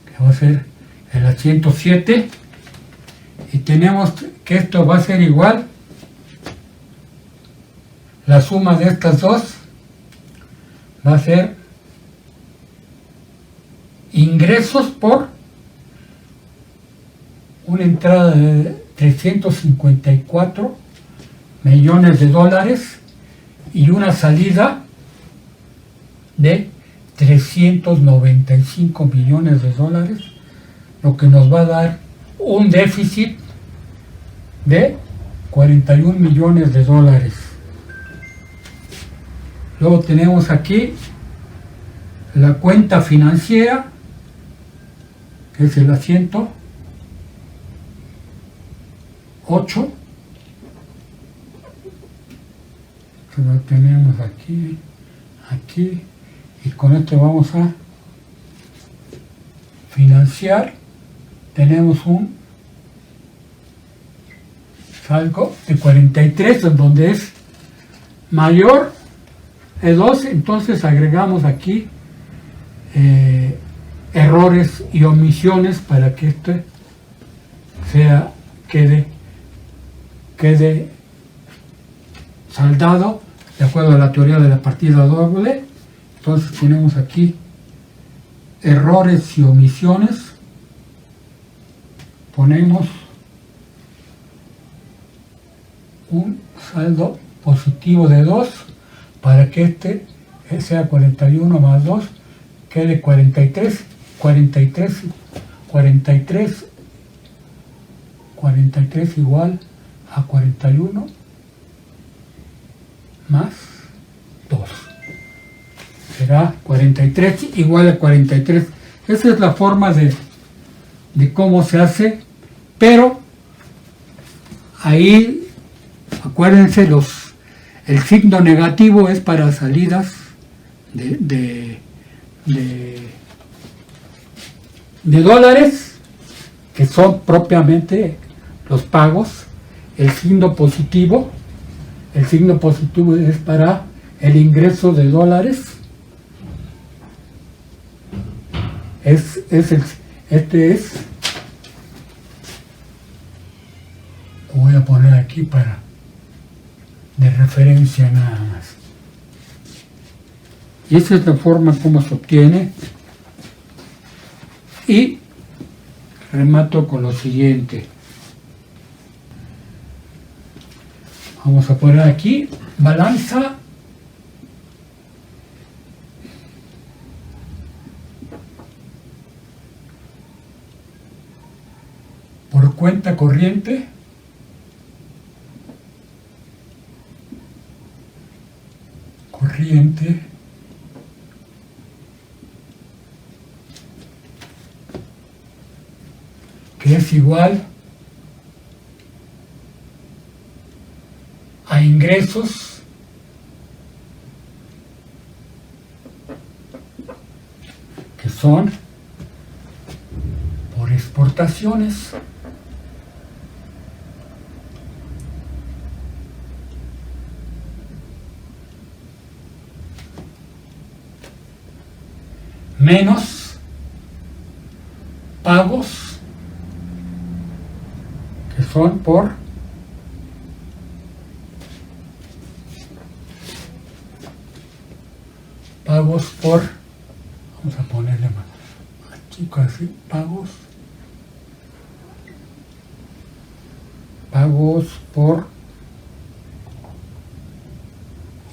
[SPEAKER 1] que va a ser el 107. Y tenemos que esto va a ser igual, la suma de estas dos va a ser ingresos por una entrada de 354 millones de dólares y una salida de 395 millones de dólares, lo que nos va a dar un déficit de 41 millones de dólares. Luego tenemos aquí la cuenta financiera, que es el 108, que lo tenemos aquí, y con esto vamos a financiar. Tenemos un saldo de 43, en donde es mayor de 2, entonces agregamos aquí errores y omisiones para que este quede saldado de acuerdo a la teoría de la partida doble. Entonces tenemos aquí errores y omisiones, ponemos un saldo positivo de 2 para que este sea 41 más 2 quede 43 igual a 41 más 2. Será 43 igual a 43. Esa es la forma de cómo se hace, pero ahí acuérdense, el signo negativo es para salidas de dólares, que son propiamente los pagos. El signo positivo es para el ingreso de dólares. Este es, lo voy a poner aquí para de referencia nada más. Y esa es la forma como se obtiene. Y remato con lo siguiente. Vamos a poner aquí balanza por cuenta corriente que es igual a ingresos que son por exportaciones menos pagos que son por vamos a ponerle más aquí casi pagos por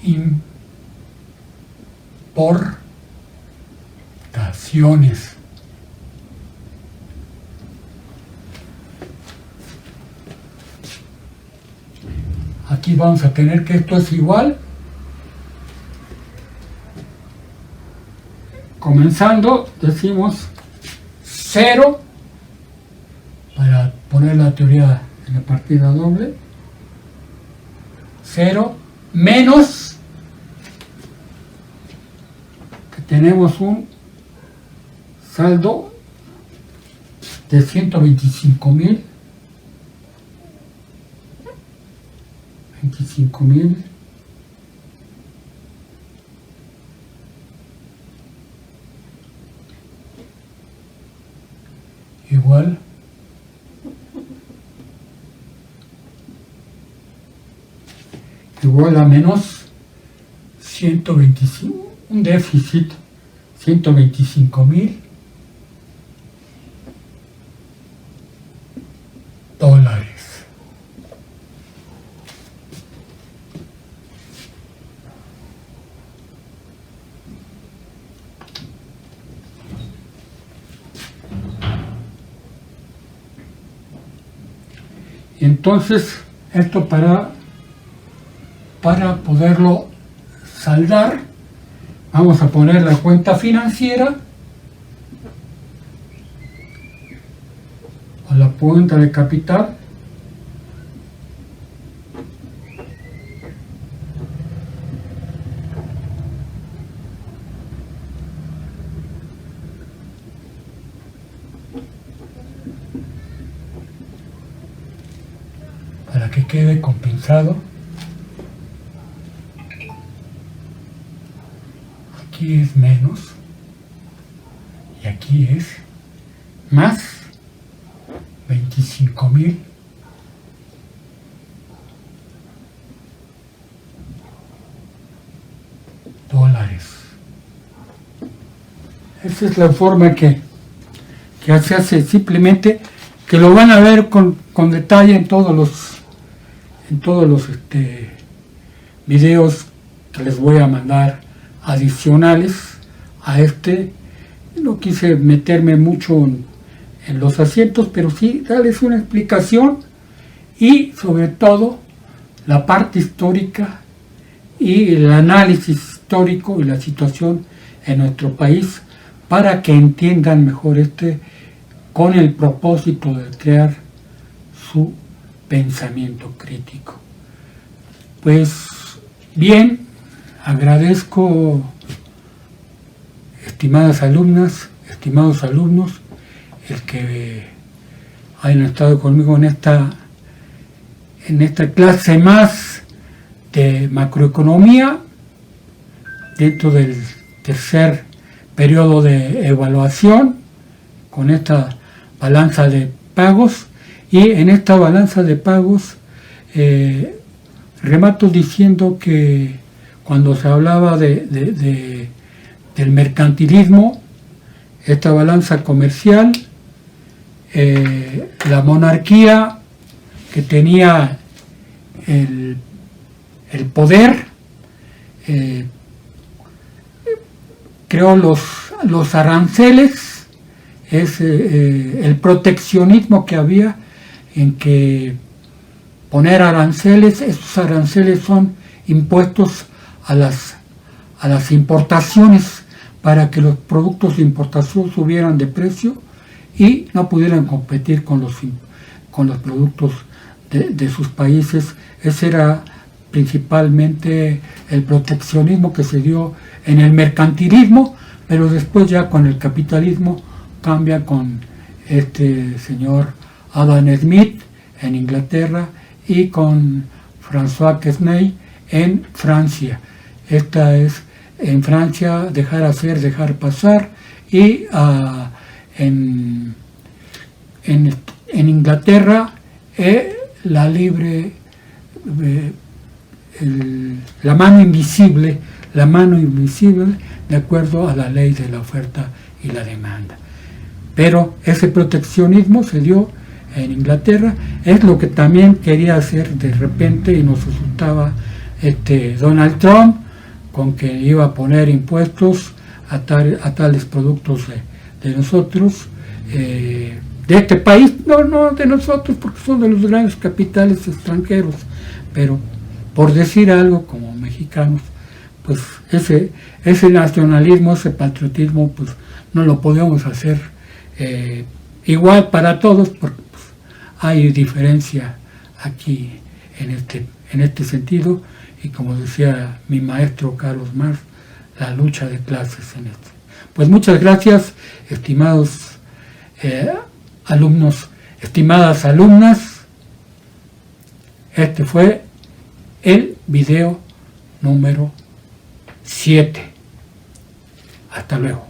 [SPEAKER 1] importaciones. Aquí vamos a tener que esto es igual. Comenzando, decimos 0 para poner la teoría de la partida doble. 0 menos que tenemos un saldo de 125,000 igual a menos 125, un déficit 125,000 dólares. Entonces, esto para poderlo saldar, vamos a poner la cuenta financiera o la cuenta de capital. Para que quede compensado. Aquí es menos y aquí es más 25,000 dólares. Esa es la forma que se hace, simplemente que lo van a ver con detalle en todos los videos que les voy a mandar adicionales a este. No quise meterme mucho en los asientos, pero sí darles una explicación y sobre todo la parte histórica y el análisis histórico y la situación en nuestro país para que entiendan mejor con el propósito de crear su pensamiento crítico. Pues bien, agradezco, estimadas alumnas, estimados alumnos, el que hayan estado conmigo en esta clase más de macroeconomía dentro del tercer periodo de evaluación con esta balanza de pagos, y en esta balanza de pagos remato diciendo que cuando se hablaba del mercantilismo, esta balanza comercial, la monarquía que tenía el poder, creó los aranceles, es el proteccionismo que había en que poner aranceles. Estos aranceles son impuestos a las importaciones para que los productos de importación subieran de precio y no pudieran competir con los productos de sus países. Ese era principalmente el proteccionismo que se dio en el mercantilismo, pero después ya con el capitalismo cambia con este señor Adam Smith en Inglaterra y con François Quesnay en Francia. Esta es en Francia dejar hacer, dejar pasar, y en Inglaterra la libre, la mano invisible de acuerdo a la ley de la oferta y la demanda. Pero ese proteccionismo se dio en Inglaterra, es lo que también quería hacer de repente y nos asustaba Donald Trump, con que iba a poner impuestos a tales productos de nosotros, de este país, no de nosotros, porque son de los grandes capitales extranjeros, pero por decir algo como mexicanos, pues ese nacionalismo, ese patriotismo, pues no lo podemos hacer igual para todos, porque pues, hay diferencia aquí en este sentido, y como decía mi maestro Carlos Marx, la lucha de clases en esto. Pues muchas gracias, estimados alumnos, estimadas alumnas. Este fue el video número 7. Hasta luego.